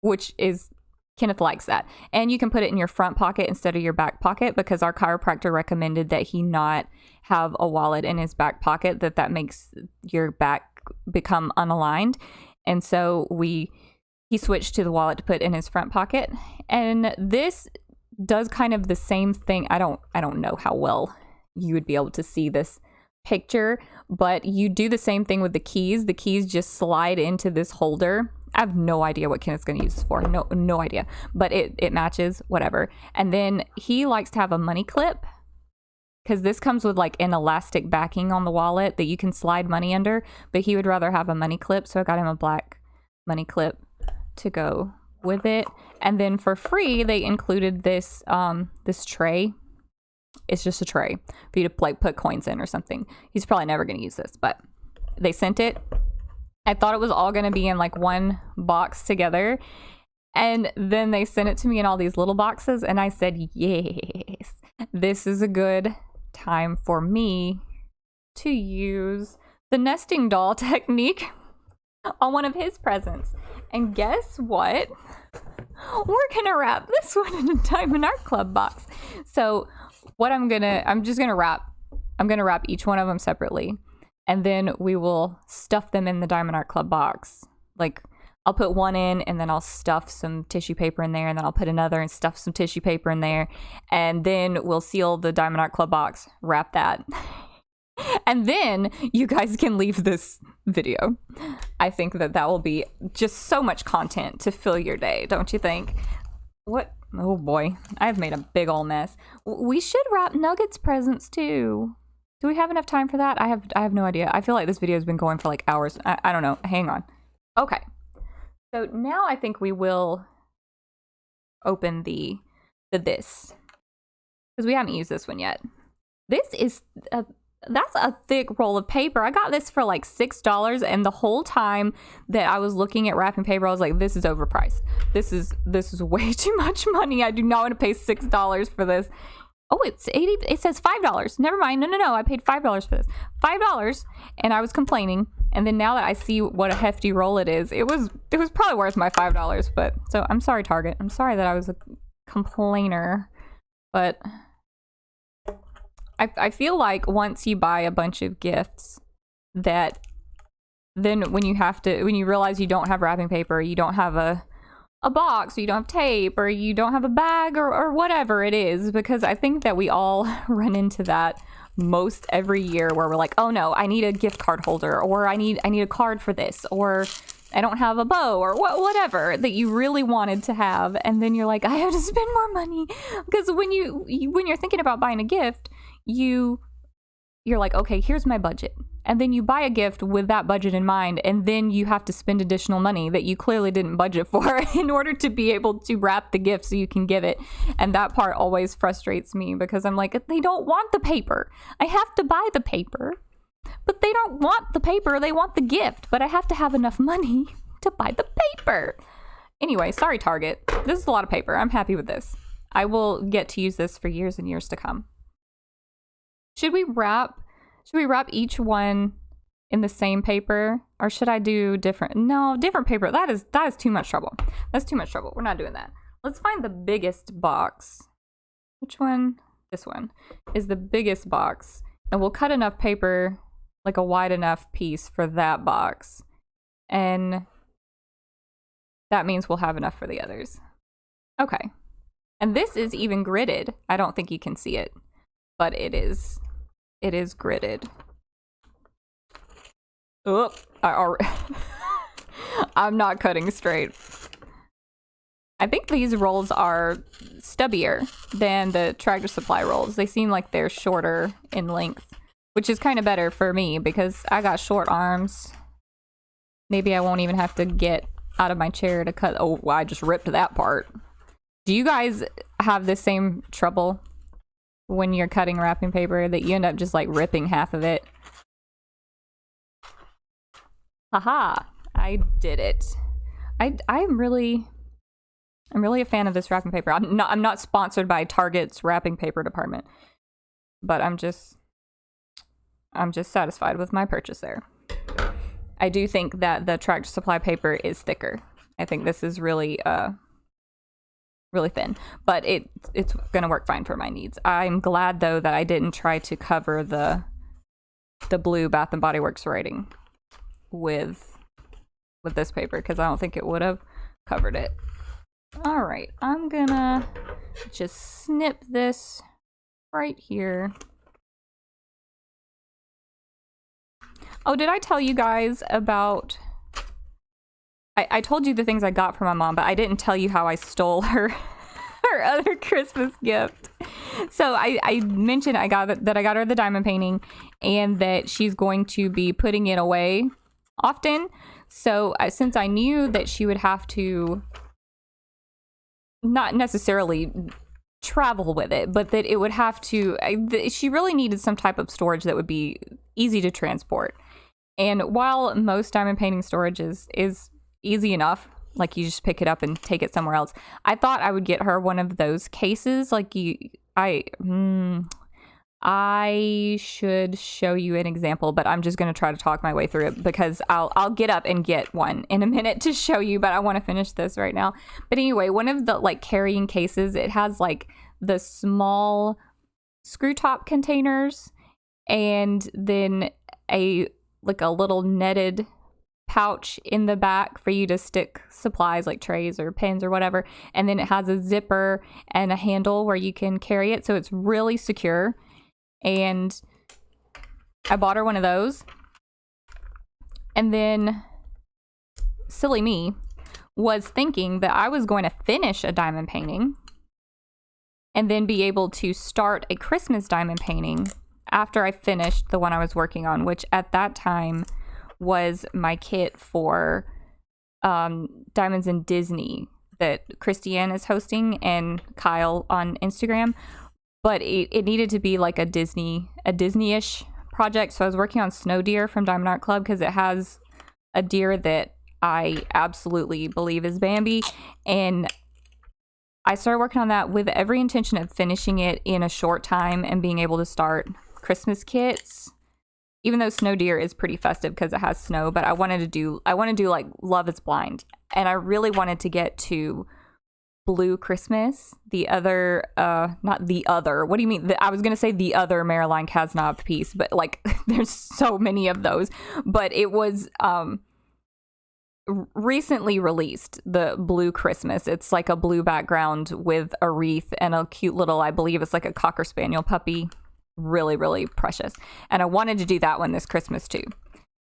which is, Kenneth likes that. And you can put it in your front pocket instead of your back pocket, because our chiropractor recommended that he not have a wallet in his back pocket, that makes your back become unaligned. And so he switched to the wallet to put in his front pocket. And this does kind of the same thing. I don't know how well you would be able to see this picture, but you do the same thing with the keys. The keys just slide into this holder. I have no idea what Kenneth's going to use this for. No idea. But it matches, whatever. And then he likes to have a money clip, because this comes with like an elastic backing on the wallet that you can slide money under. But he would rather have a money clip, so I got him a black money clip to go with it. And then for free, they included this this tray. It's just a tray for you to like put coins in or something. He's probably never going to use this, but they sent it. I thought it was all going to be in like one box together. And then they sent it to me in all these little boxes. And I said, yes, this is a good time for me to use the nesting doll technique on one of his presents. And guess what? We're going to wrap this one in a Diamond Art Club box. So what I'm going to wrap each one of them separately. And then we will stuff them in the Diamond Art Club box. Like, I'll put one in, and then I'll stuff some tissue paper in there, and then I'll put another and stuff some tissue paper in there. And then we'll seal the Diamond Art Club box, wrap that. And then you guys can leave this video. I think that will be just so much content to fill your day, don't you think? What? Oh boy, I've made a big ol' mess. We should wrap Nuggets presents too. Do we have enough time for that? I have no idea. I feel like this video has been going for like hours. I don't know. Hang on. Okay. So now I think we will open the this, because we haven't used this one yet. This is that's a thick roll of paper. I got this for like $6, and the whole time that I was looking at wrapping paper, I was like, this is overpriced. This is way too much money. I do not want to pay $6 for this. Oh, it's 80. It says $5. Never mind. No. I paid $5 for this. $5, and I was complaining. And then now that I see what a hefty roll it is, it was probably worth my $5. But so I'm sorry, Target. I'm sorry that I was a complainer. But I feel like once you buy a bunch of gifts, that then when you realize you don't have wrapping paper, you don't have a box, or you don't have tape, or you don't have a bag, or whatever it is, because I think that we all run into that most every year, where we're like, oh no, I need a gift card holder, or I need a card for this, or I don't have a bow, or whatever that you really wanted to have, and then you're like, I have to spend more money. Because when you're thinking about buying a gift, you're like, okay, here's my budget. And then you buy a gift with that budget in mind, and then you have to spend additional money that you clearly didn't budget for in order to be able to wrap the gift so you can give it. And that part always frustrates me, because I'm like, they don't want the paper. I have to buy the paper, but they don't want the paper. They want the gift, but I have to have enough money to buy the paper. Anyway, sorry, Target. This is a lot of paper. I'm happy with this. I will get to use this for years and years to come. Should we wrap each one in the same paper, or should I do different? No, different paper. That is too much trouble. That's too much trouble. We're not doing that. Let's find the biggest box. Which one? This one is the biggest box, and we'll cut enough paper, like a wide enough piece for that box, and that means we'll have enough for the others. Okay. And this is even gridded. I don't think you can see it, but it is gridded. Oh, I'm not cutting straight. I think these rolls are stubbier than the Tractor Supply rolls. They seem like they're shorter in length, which is kind of better for me because I got short arms. Maybe I won't even have to get out of my chair to cut. Oh, well, I just ripped that part. Do you guys have the same trouble when you're cutting wrapping paper, that you end up just like ripping half of it? Haha, I did it. I'm really a fan of this wrapping paper. I'm not sponsored by Target's wrapping paper department, but I'm just satisfied with my purchase there. I do think that the Tractor Supply paper is thicker. I think this is really really thin, but it's gonna work fine for my needs. I'm glad though that I didn't try to cover the blue Bath and Body Works writing with this paper, because I don't think it would have covered it. All right, I'm gonna just snip this right here. Oh, did I tell you guys about... I told you the things I got from my mom, but I didn't tell you how I stole her other Christmas gift. So I mentioned I got her the diamond painting, and that she's going to be putting it away often. So since I knew that she would have to not necessarily travel with it, but that it would have to, she really needed some type of storage that would be easy to transport. And while most diamond painting storage is easy enough, like you just pick it up and take it somewhere else, I thought I would get her one of those cases. Like I should show you an example, but I'm just going to try to talk my way through it, because I'll get up and get one in a minute to show you, but I want to finish this right now. But anyway, one of the like carrying cases, it has like the small screw top containers, and then a little netted pouch in the back for you to stick supplies like trays or pens or whatever. And then it has a zipper and a handle where you can carry it, so it's really secure. And I bought her one of those. And then, silly me, was thinking that I was going to finish a diamond painting and then be able to start a Christmas diamond painting after I finished the one I was working on, which at that time was my kit for Diamonds in Disney that Christiane is hosting and Kyle on Instagram. But it needed to be like a Disney-ish project. So I was working on Snow Deer from Diamond Art Club, because it has a deer that I absolutely believe is Bambi. And I started working on that with every intention of finishing it in a short time and being able to start Christmas kits. Even though Snow Deer is pretty festive because it has snow, but I want to do like Love is Blind. And I really wanted to get to Blue Christmas, the other, not the other, what do you mean? I was going to say the other Marilyn Kasnov piece, but like there's so many of those. But it was recently released, the Blue Christmas. It's like a blue background with a wreath and a cute little, I believe it's like a Cocker Spaniel puppy. Really, really precious. And I wanted to do that one this Christmas too.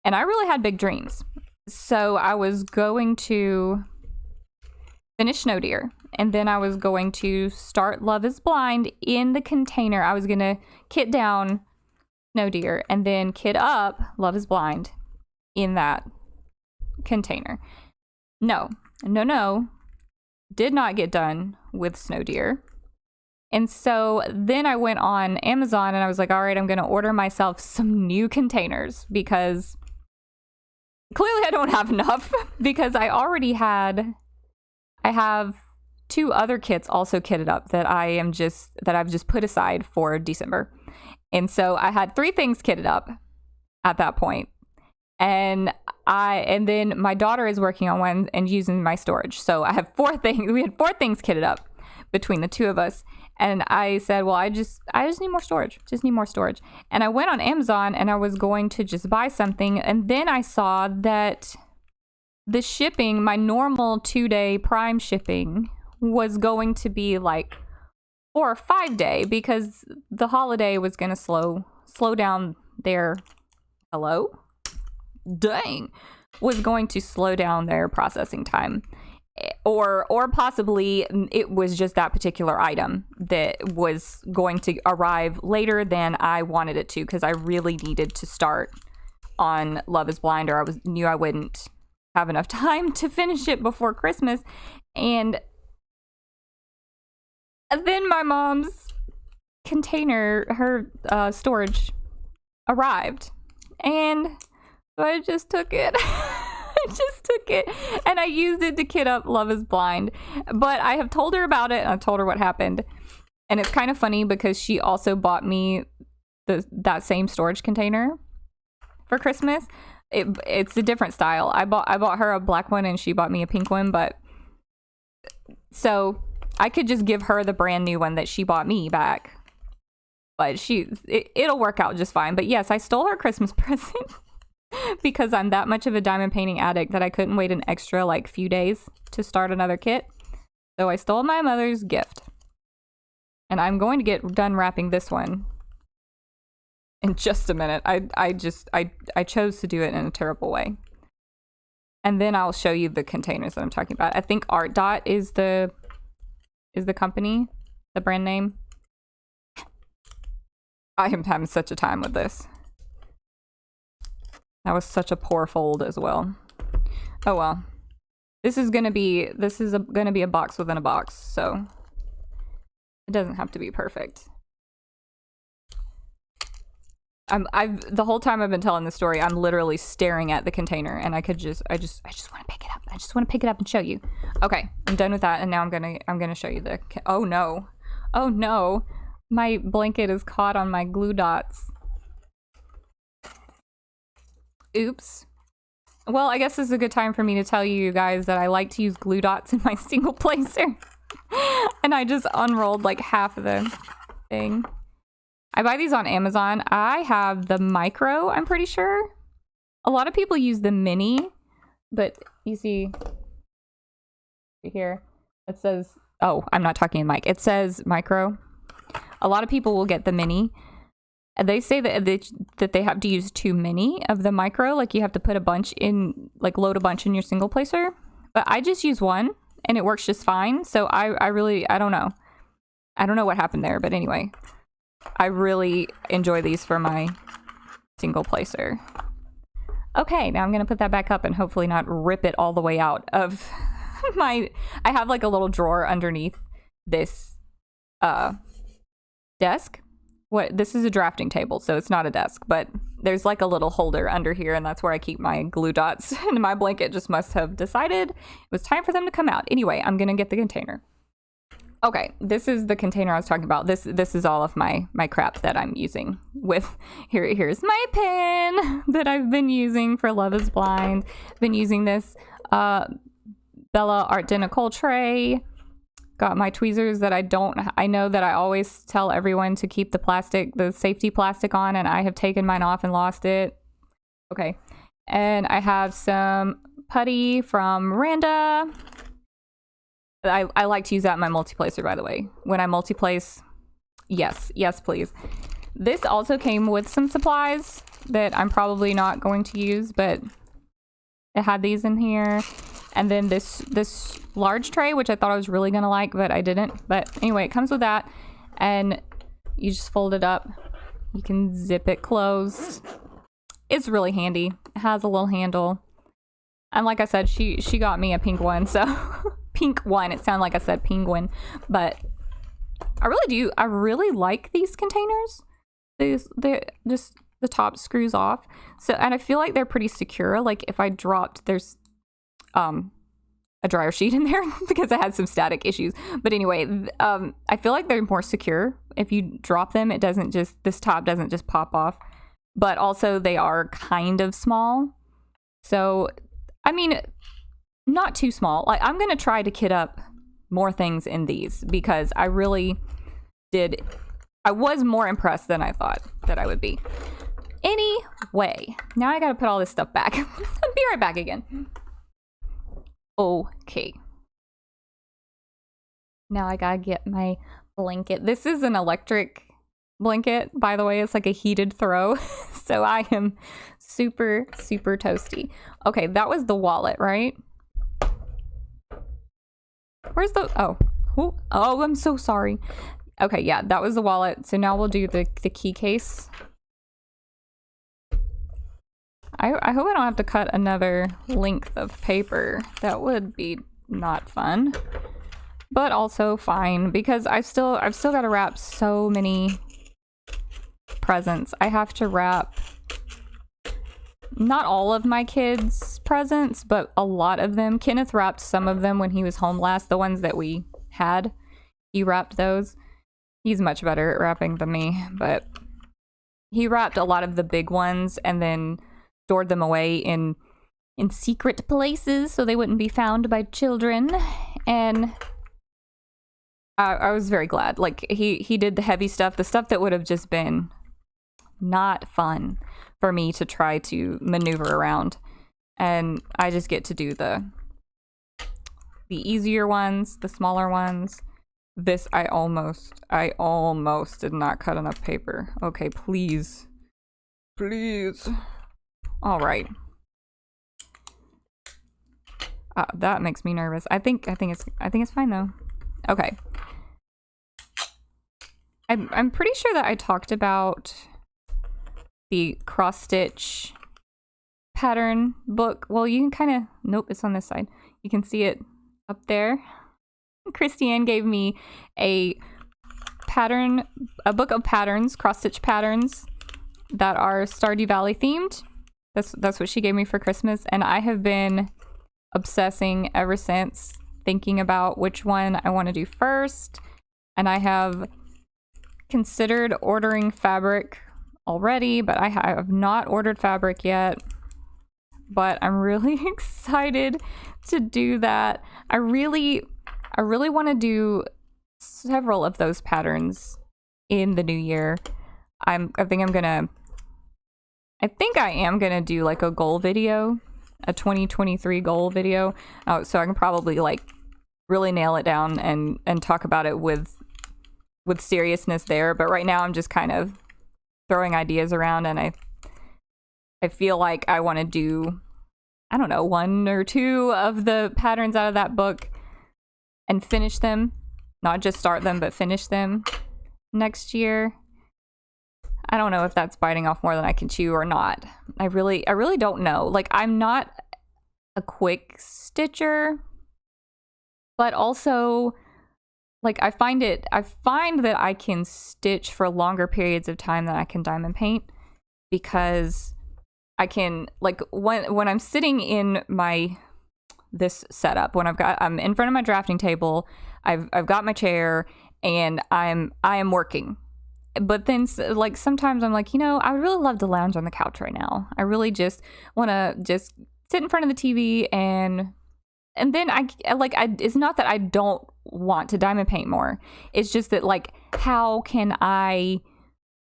And I really had big dreams. So I was going to finish Snow Deer, and then I was going to start Love is Blind in the container. I was going to kit down Snow Deer and then kit up Love is Blind in that container. No. Did not get done with Snow Deer. And so then I went on Amazon and I was like, all right, I'm going to order myself some new containers, because clearly I don't have enough, because I have 2 other kits also kitted up that I've just put aside for December. And so I had 3 things kitted up at that point. And then my daughter is working on one and using my storage. So I have 4 things. We had 4 things kitted up between the 2 of us. And I said, well, I just need more storage. Just need more storage. And I went on Amazon and I was going to just buy something. And then I saw that the shipping, my normal 2-day Prime shipping, was going to be like 4 or 5 day, because the holiday was going to slow down their, hello? Dang. Was going to slow down their processing time. Or possibly it was just that particular item that was going to arrive later than I wanted it to, because I really needed to start on Love is Blind, or knew I wouldn't have enough time to finish it before Christmas. And then my mom's container, her storage, arrived, and so I just took it. just took it and I used it to kit up Love is Blind. But I have told her about it and I told her what happened. And it's kind of funny because she also bought me that same storage container for Christmas. It's a different style. I bought her a black one and she bought me a pink one, but so I could just give her the brand new one that she bought me back. But it'll work out just fine. But yes, I stole her Christmas present because I'm that much of a diamond painting addict that I couldn't wait an extra like few days to start another kit. So I stole my mother's gift. And I'm going to get done wrapping this one in just a minute. I chose to do it in a terrible way. And then I'll show you the containers that I'm talking about. I think Art Dot is the company, the brand name. I am having such a time with this. That was such a poor fold as well. Oh well. This is gonna be a box within a box, so it doesn't have to be perfect. The whole time I've been telling the story, I'm literally staring at the container, and I just want to pick it up. I just want to pick it up and show you. Okay, I'm done with that, and now I'm gonna show you the. Oh no, my blanket is caught on my glue dots. Oops. Well, I guess this is a good time for me to tell you guys that I like to use glue dots in my single placer, and I just unrolled like half of the thing. I buy these on Amazon. I have the micro, I'm pretty sure. A lot of people use the mini, but you see here, it says, oh, I'm not talking in mic. It says micro. A lot of people will get the mini. And they say that they have to use too many of the micro. Like you have to put a bunch in, like load a bunch in your single placer. But I just use one and it works just fine. So I don't know. I don't know what happened there, but anyway. I really enjoy these for my single placer. Okay, now I'm going to put that back up and hopefully not rip it all the way out of I have like a little drawer underneath this desk. This is a drafting table, so it's not a desk, but there's like a little holder under here, and that's where I keep my glue dots. And my blanket just must have decided it was time for them to come out. Anyway, I'm going to get the container. Okay, this is the container I was talking about. This is all of my crap that I'm using with, here's my pen that I've been using for Love is Blind. I've been using this Bella Art Deco tray. Got my tweezers that I know that I always tell everyone to keep the safety plastic on, and I have taken mine off and lost it. Okay, and I have some putty from Miranda. I like to use that in my multiplacer, by the way. When I multiplace, yes, please. This also came with some supplies that I'm probably not going to use, but it had these in here. And then this large tray, which I thought I was really going to like, but I didn't. But anyway, it comes with that. And you just fold it up. You can zip it closed. It's really handy. It has a little handle. And like I said, she got me a pink one, so... pink one. It sounded like I said penguin, but I really like these containers. They're just the top screws off. So, and I feel like they're pretty secure. Like if I dropped, there's a dryer sheet in there because I had some static issues. But anyway, I feel like they're more secure. If you drop them, this top doesn't just pop off. But also they are kind of small. So, I mean, not too small. Like I'm going to try to kit up more things in these because I really did. I was more impressed than I thought that I would be. Anyway, now I got to put all this stuff back. I'll be right back again. Okay. Now I got to get my blanket. This is an electric blanket, by the way. It's like a heated throw. So I am super, super toasty. Okay, that was the wallet, right? Where's the... Oh, I'm so sorry. Okay, yeah, that was the wallet. So now we'll do the key case. I hope I don't have to cut another length of paper. That would be not fun. But also fine, because I've still got to wrap so many presents. I have to wrap not all of my kids' presents, but a lot of them, Kenneth wrapped some of them when he was home last. The ones that we had, he wrapped those. He's much better at wrapping than me, but he wrapped a lot of the big ones and then stored them away in secret places so they wouldn't be found by children. And I was very glad. Like, he did the heavy stuff, the stuff that would have just been not fun for me to try to maneuver around. And I just get to do the easier ones, the smaller ones. This, I almost did not cut enough paper. Okay, please. Please. All right. That makes me nervous. I think it's fine though. Okay. I'm pretty sure that I talked about the cross stitch pattern book. Well, you can kind of, nope, it's on this side. You can see it up there. Christiane gave me a book of patterns, cross stitch patterns that are Stardew Valley themed. That's what she gave me for Christmas, and I have been obsessing ever since, thinking about which one I want to do first. And I have considered ordering fabric already, but I have not ordered fabric yet. But I'm really excited to do that. I really want to do several of those patterns in the new year. I think I am gonna do like a goal video, a 2023 goal video, so I can probably like really nail it down and talk about it with seriousness there. But right now I'm just kind of throwing ideas around, and I feel like I want to do, I don't know, 1 or 2 of the patterns out of that book and finish them, not just start them, but finish them next year. I don't know if that's biting off more than I can chew or not. I really don't know. Like, I'm not a quick stitcher, but also, like, I find that I can stitch for longer periods of time than I can diamond paint, because I can, like, when I'm sitting in this setup, when I'm in front of my drafting table, I've got my chair, and I am working. But then, like, sometimes I'm like, I would really love to lounge on the couch right now. I really just want to just sit in front of the TV, and then it's not that I don't want to diamond paint more. It's just that, like, how can I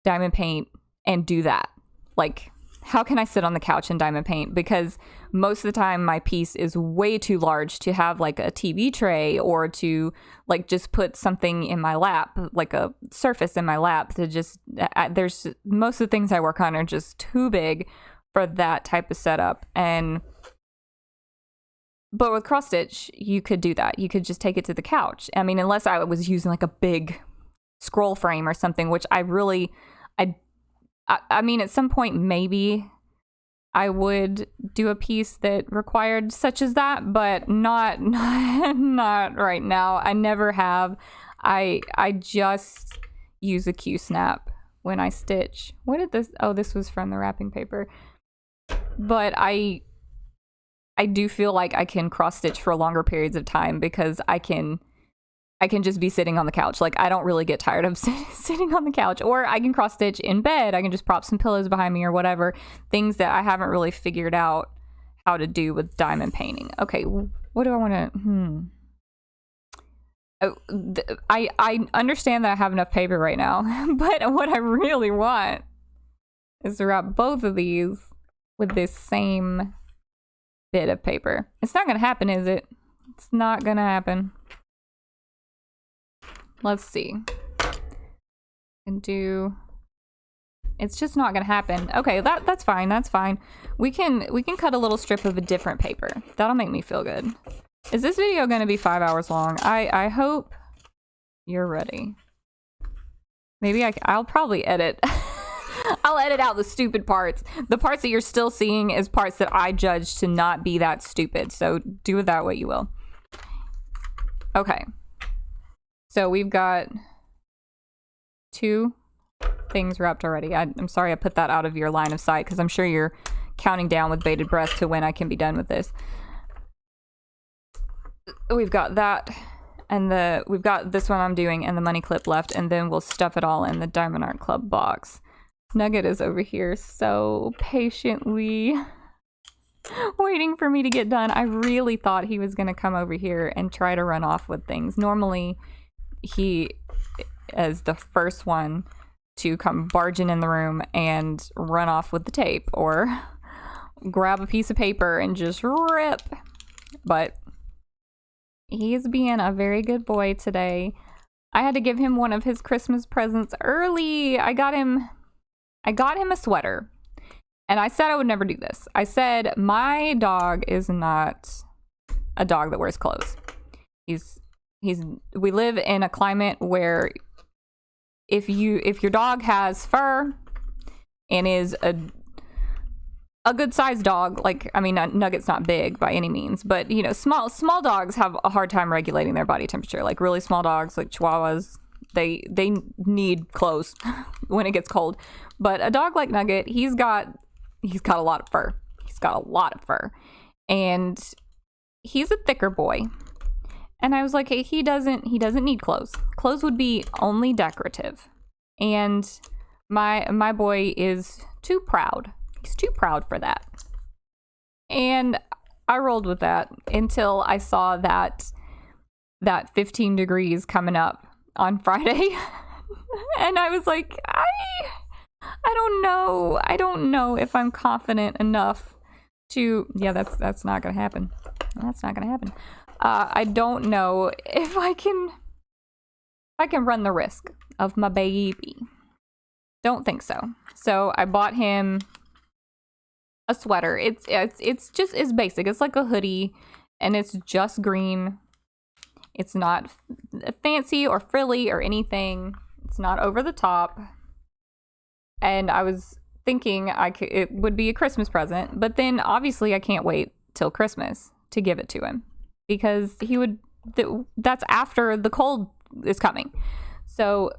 diamond paint and do that? Like, how can I sit on the couch and diamond paint? Because most of the time my piece is way too large to have like a TV tray, or to like just put something in my lap, like a surface in my lap, to just, there's most of the things I work on are just too big for that type of setup. But with cross stitch, you could do that. You could just take it to the couch. I mean, unless I was using like a big scroll frame or something, which I mean, at some point, maybe I would do a piece that required such as that, but not right now. I never have. I just use a Q-snap when I stitch. What did this? Oh, this was from the wrapping paper. But I do feel like I can cross stitch for longer periods of time, because I can just be sitting on the couch. Like, I don't really get tired of sitting on the couch. Or I can cross stitch in bed. I can just prop some pillows behind me or whatever. Things that I haven't really figured out how to do with diamond painting. Okay, what do I want to... I understand that I have enough paper right now. But what I really want is to wrap both of these with this same bit of paper. It's not going to happen, is it? It's not going to happen. Let's see. It's just not gonna happen. Okay, that's fine. That's fine. We can cut a little strip of a different paper. That'll make me feel good. Is this video gonna be 5 hours long? I hope you're ready. Maybe I'll probably edit. I'll edit out the stupid parts. The parts that you're still seeing is parts that I judge to not be that stupid. So do with that what you will. Okay. So we've got 2 things wrapped already. I'm sorry I put that out of your line of sight, because I'm sure you're counting down with bated breath to when I can be done with this. We've got that, and we've got this one I'm doing, and the money clip left, and then we'll stuff it all in the Diamond Art Club box. Nugget is over here so patiently waiting for me to get done. I really thought he was going to come over here and try to run off with things. Normally, he is the first one to come barging in the room and run off with the tape or grab a piece of paper and just rip. But he's being a very good boy today. I had to give him one of his Christmas presents early. I got him a sweater. And I said I would never do this. I said my dog is not a dog that wears clothes. We live in a climate where if your dog has fur and is a good sized dog, like, I mean, Nugget's not big by any means, but you know, small dogs have a hard time regulating their body temperature. Like really small dogs, like Chihuahuas, they need clothes when it gets cold. But a dog like Nugget, he's got a lot of fur. He's got a lot of fur. And he's a thicker boy. And I was like, hey, he doesn't need clothes. Clothes would be only decorative. And my boy is too proud. He's too proud for that. And I rolled with that until I saw that 15 degrees coming up on Friday. And I was like, I don't know. I don't know if I'm confident enough to... Yeah, that's not going to happen. That's not going to happen. I don't know if I can run the risk of my baby. Don't think so. So I bought him a sweater. It's basic. It's like a hoodie, and it's just green. It's not fancy or frilly or anything. It's not over the top. And I was thinking it would be a Christmas present, but then obviously I can't wait till Christmas to give it to him because that's after the cold is coming. So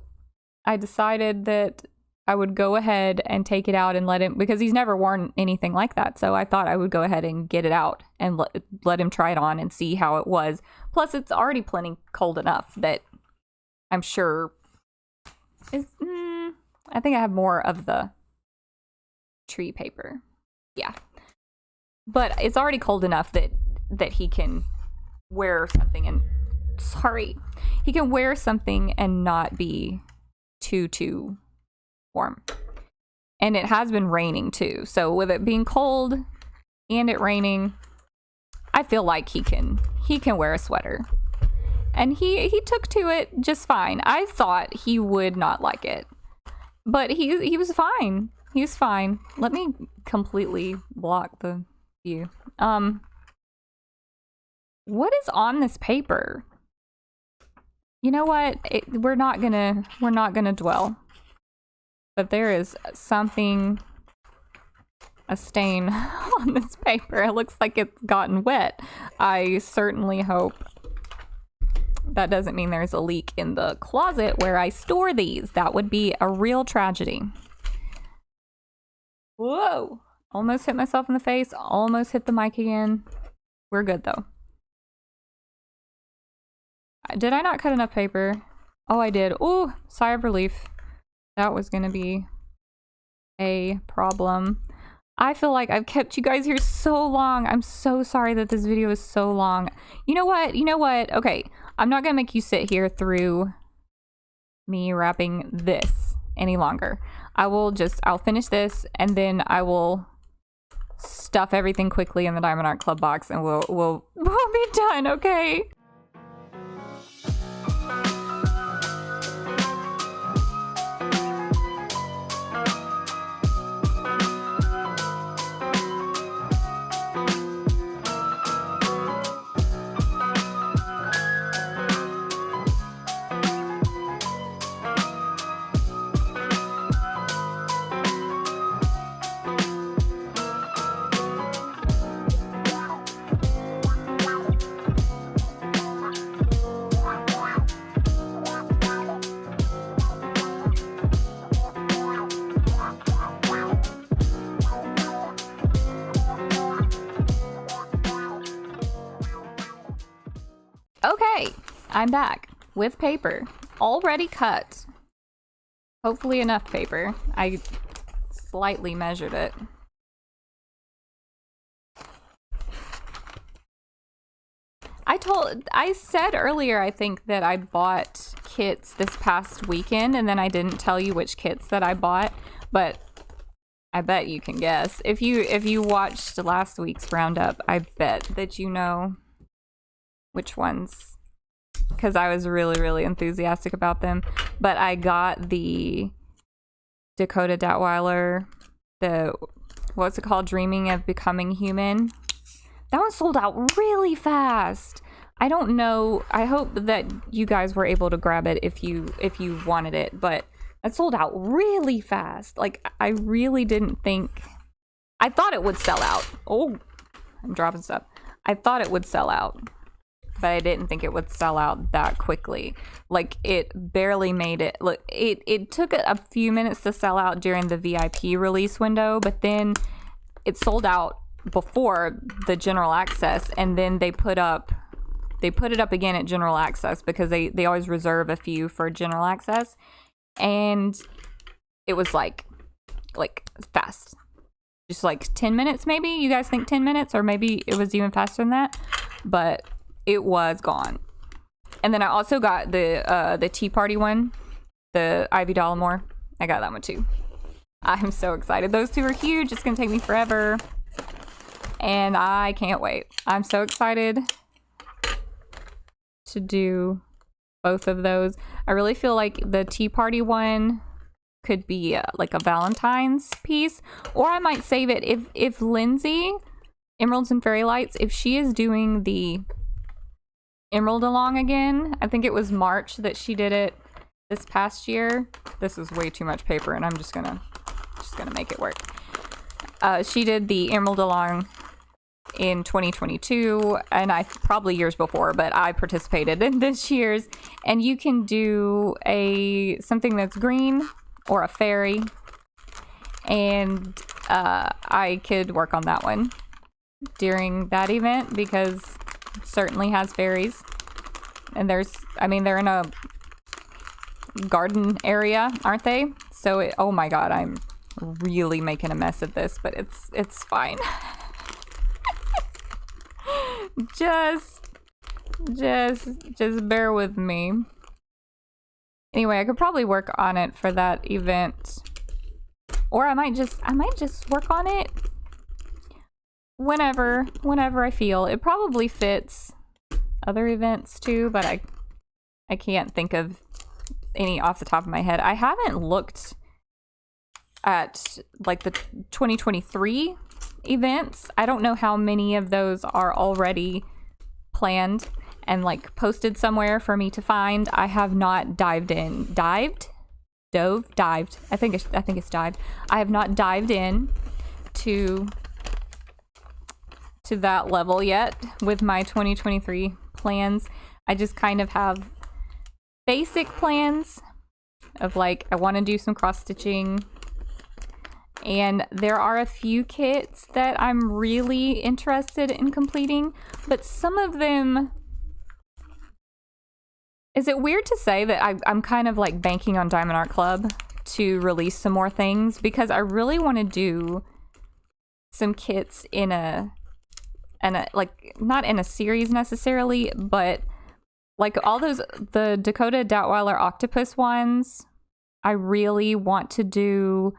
I decided that I would go ahead and take it out and let him, because he's never worn anything like that. So I thought I would go ahead and get it out and let him try it on and see how it was. Plus it's already plenty cold enough that I'm sure I think I have more of the tree paper. Yeah. But it's already cold enough that he can wear something he can wear something and not be too warm. And it has been raining too. So with it being cold and it raining, I feel like he can wear a sweater. And he took to it just fine. I thought he would not like it. But he was fine. He was fine. Let me completely block the view. What is on this paper? You know what? We're not gonna dwell. But there is a stain on this paper. It looks like it's gotten wet. I certainly hope that doesn't mean there's a leak in the closet where I store these. That would be a real tragedy. Whoa! Almost hit myself in the face. Almost hit the mic again. We're good though. Did I not cut enough paper? Oh, I did. Ooh, sigh of relief. That was gonna be a problem. I feel like I've kept you guys here so long. I'm so sorry that this video is so long. You know what? Okay, I'm not gonna make you sit here through me wrapping this any longer. I'll finish this and then I will stuff everything quickly in the Diamond Art Club box and we'll be done, okay? I'm back with paper already cut. Hopefully enough paper. I slightly measured it. I said earlier, I think, that I bought kits this past weekend, and then I didn't tell you which kits that I bought, but I bet you can guess. If you watched last week's roundup, I bet that you know which ones, because I was really, really enthusiastic about them. But I got the Dakota Datweiler, what's it called? Dreaming of Becoming Human. That one sold out really fast. I don't know. I hope that you guys were able to grab it if you wanted it, but it sold out really fast. Like, I really didn't think... I thought it would sell out. Oh, I'm dropping stuff. I thought it would sell out, but I didn't think it would sell out that quickly. Like, it barely made it. Look, it took a few minutes to sell out during the VIP release window, but then it sold out before the general access, and then they put it up again at general access, because they always reserve a few for general access, and it was like fast, just like 10 minutes maybe. You guys think 10 minutes, or maybe it was even faster than that, but it was gone. And then I also got the Tea Party one, the Ivy Dollamore. I got that one too. I'm so excited. Those two are huge. It's gonna take me forever, and I can't wait. I'm so excited to do both of those. I really feel like the Tea Party one could be like a Valentine's piece, or I might save it if Lindsay, Emeralds and Fairy Lights, if she is doing the Emerald along again. I think it was March that she did it this past year. This is way too much paper, and I'm just gonna make it work. She did the Emerald along in 2022, and I probably years before, but I participated in this year's. And you can do something that's green or a fairy, and I could work on that one during that event, because it certainly has fairies. And they're in a garden area, aren't they? So oh my god, I'm really making a mess of this, but it's fine. just bear with me. Anyway, I could probably work on it for that event, or I might just work on it whenever I feel. It probably fits other events too, but I can't think of any off the top of my head. I haven't looked at like the 2023 events. I don't know how many of those are already planned and like posted somewhere for me to find. I have not dived. I think it's dived. I have not dived in to that level yet with my 2023 plans. I just kind of have basic plans of like, I want to do some cross stitching, and there are a few kits that I'm really interested in completing, but some of them... Is it weird to say that I'm kind of like banking on Diamond Art Club to release some more things? Because I really want to do some kits in a like, not in a series necessarily, but like all those, the Dakota Datweiler Octopus ones, I really want to do.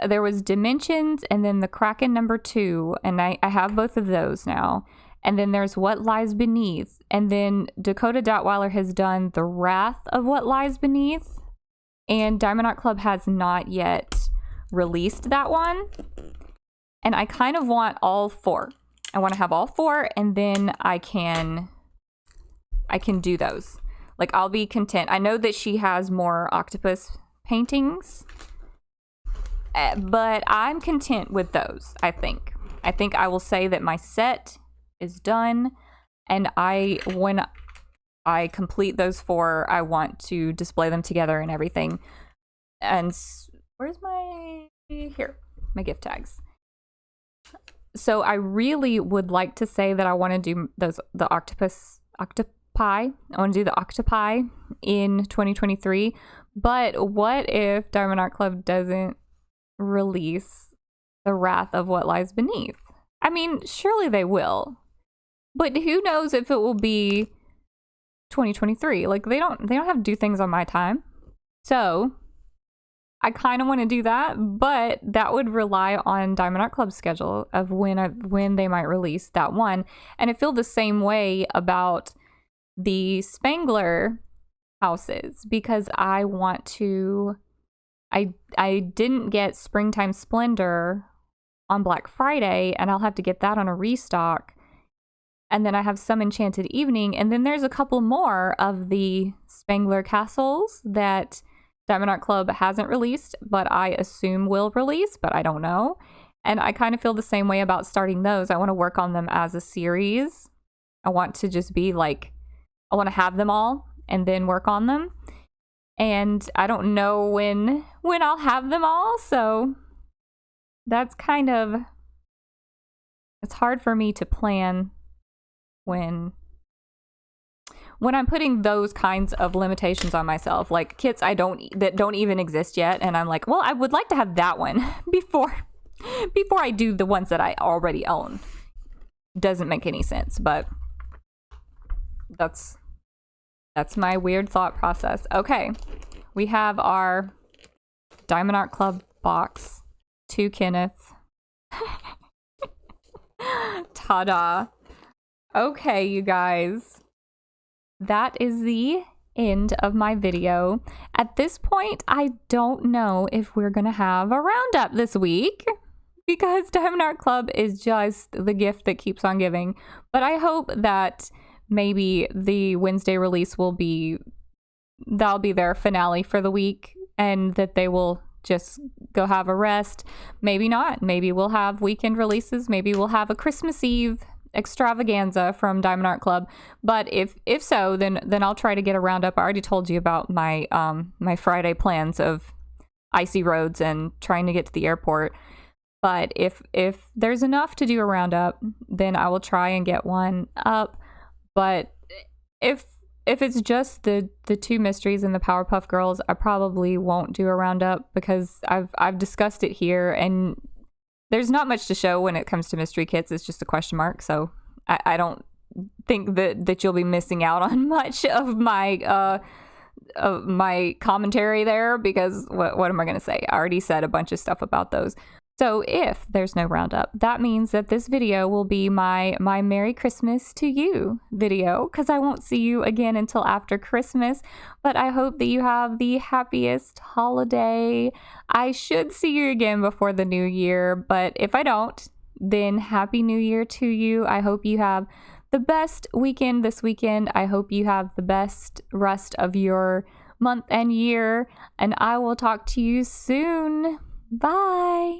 There was Dimensions and then the Kraken #2, and I have both of those now. And then there's What Lies Beneath. And then Dakota Datweiler has done The Wrath of What Lies Beneath. And Diamond Art Club has not yet released that one. And I kind of want all four. I want to have all four, and then I can do those. Like, I'll be content. I know that she has more octopus paintings, but I'm content with those, I think. I think I will say that my set is done, and when I complete those four, I want to display them together and everything. And where's my gift tags? So I really would like to say that I want to do the octopi octopi. I want to do the octopi in 2023. But what if Diamond Art Club doesn't release The Wrath of What Lies Beneath? I mean, surely they will. But who knows if it will be 2023? Like they don't have to do things on my time. So I kind of want to do that, but that would rely on Diamond Art Club's schedule of when they might release that one. And I feel the same way about the Spangler houses because I want to. I didn't get Springtime Splendor on Black Friday, and I'll have to get that on a restock. And then I have Some Enchanted Evening, and then there's a couple more of the Spangler castles that Diamond Art Club hasn't released, but I assume will release, but I don't know. And I kind of feel the same way about starting those. I want to work on them as a series. I want to just be like, I want to have them all and then work on them. And I don't know when I'll have them all, so that's kind of, it's hard for me to plan when I'm putting those kinds of limitations on myself, like kits that don't even exist yet, and I'm like, well, I would like to have that one before I do the ones that I already own. Doesn't make any sense, but that's my weird thought process. Okay, we have our Diamond Art Club box to Kenneth. Ta-da. Okay, you guys. That is the end of my video. At this point, I don't know if we're going to have a roundup this week because Diamond Art Club is just the gift that keeps on giving. But I hope that maybe the Wednesday release that'll be their finale for the week and that they will just go have a rest. Maybe not. Maybe we'll have weekend releases. Maybe we'll have a Christmas Eve extravaganza from Diamond Art Club. But if so, then I'll try to get a roundup. I already told you about my my Friday plans of icy roads and trying to get to the airport. But if there's enough to do a roundup, then I will try and get one up. But if it's just the two mysteries and the Powerpuff Girls, I probably won't do a roundup because I've discussed it here and there's not much to show when it comes to mystery kits. It's just a question mark. So I don't think that you'll be missing out on much of my commentary there because what am I going to say? I already said a bunch of stuff about those. So if there's no roundup, that means that this video will be my Merry Christmas to you video because I won't see you again until after Christmas. But I hope that you have the happiest holiday. I should see you again before the new year, but if I don't, then Happy New Year to you. I hope you have the best weekend this weekend. I hope you have the best rest of your month and year, and I will talk to you soon. Bye.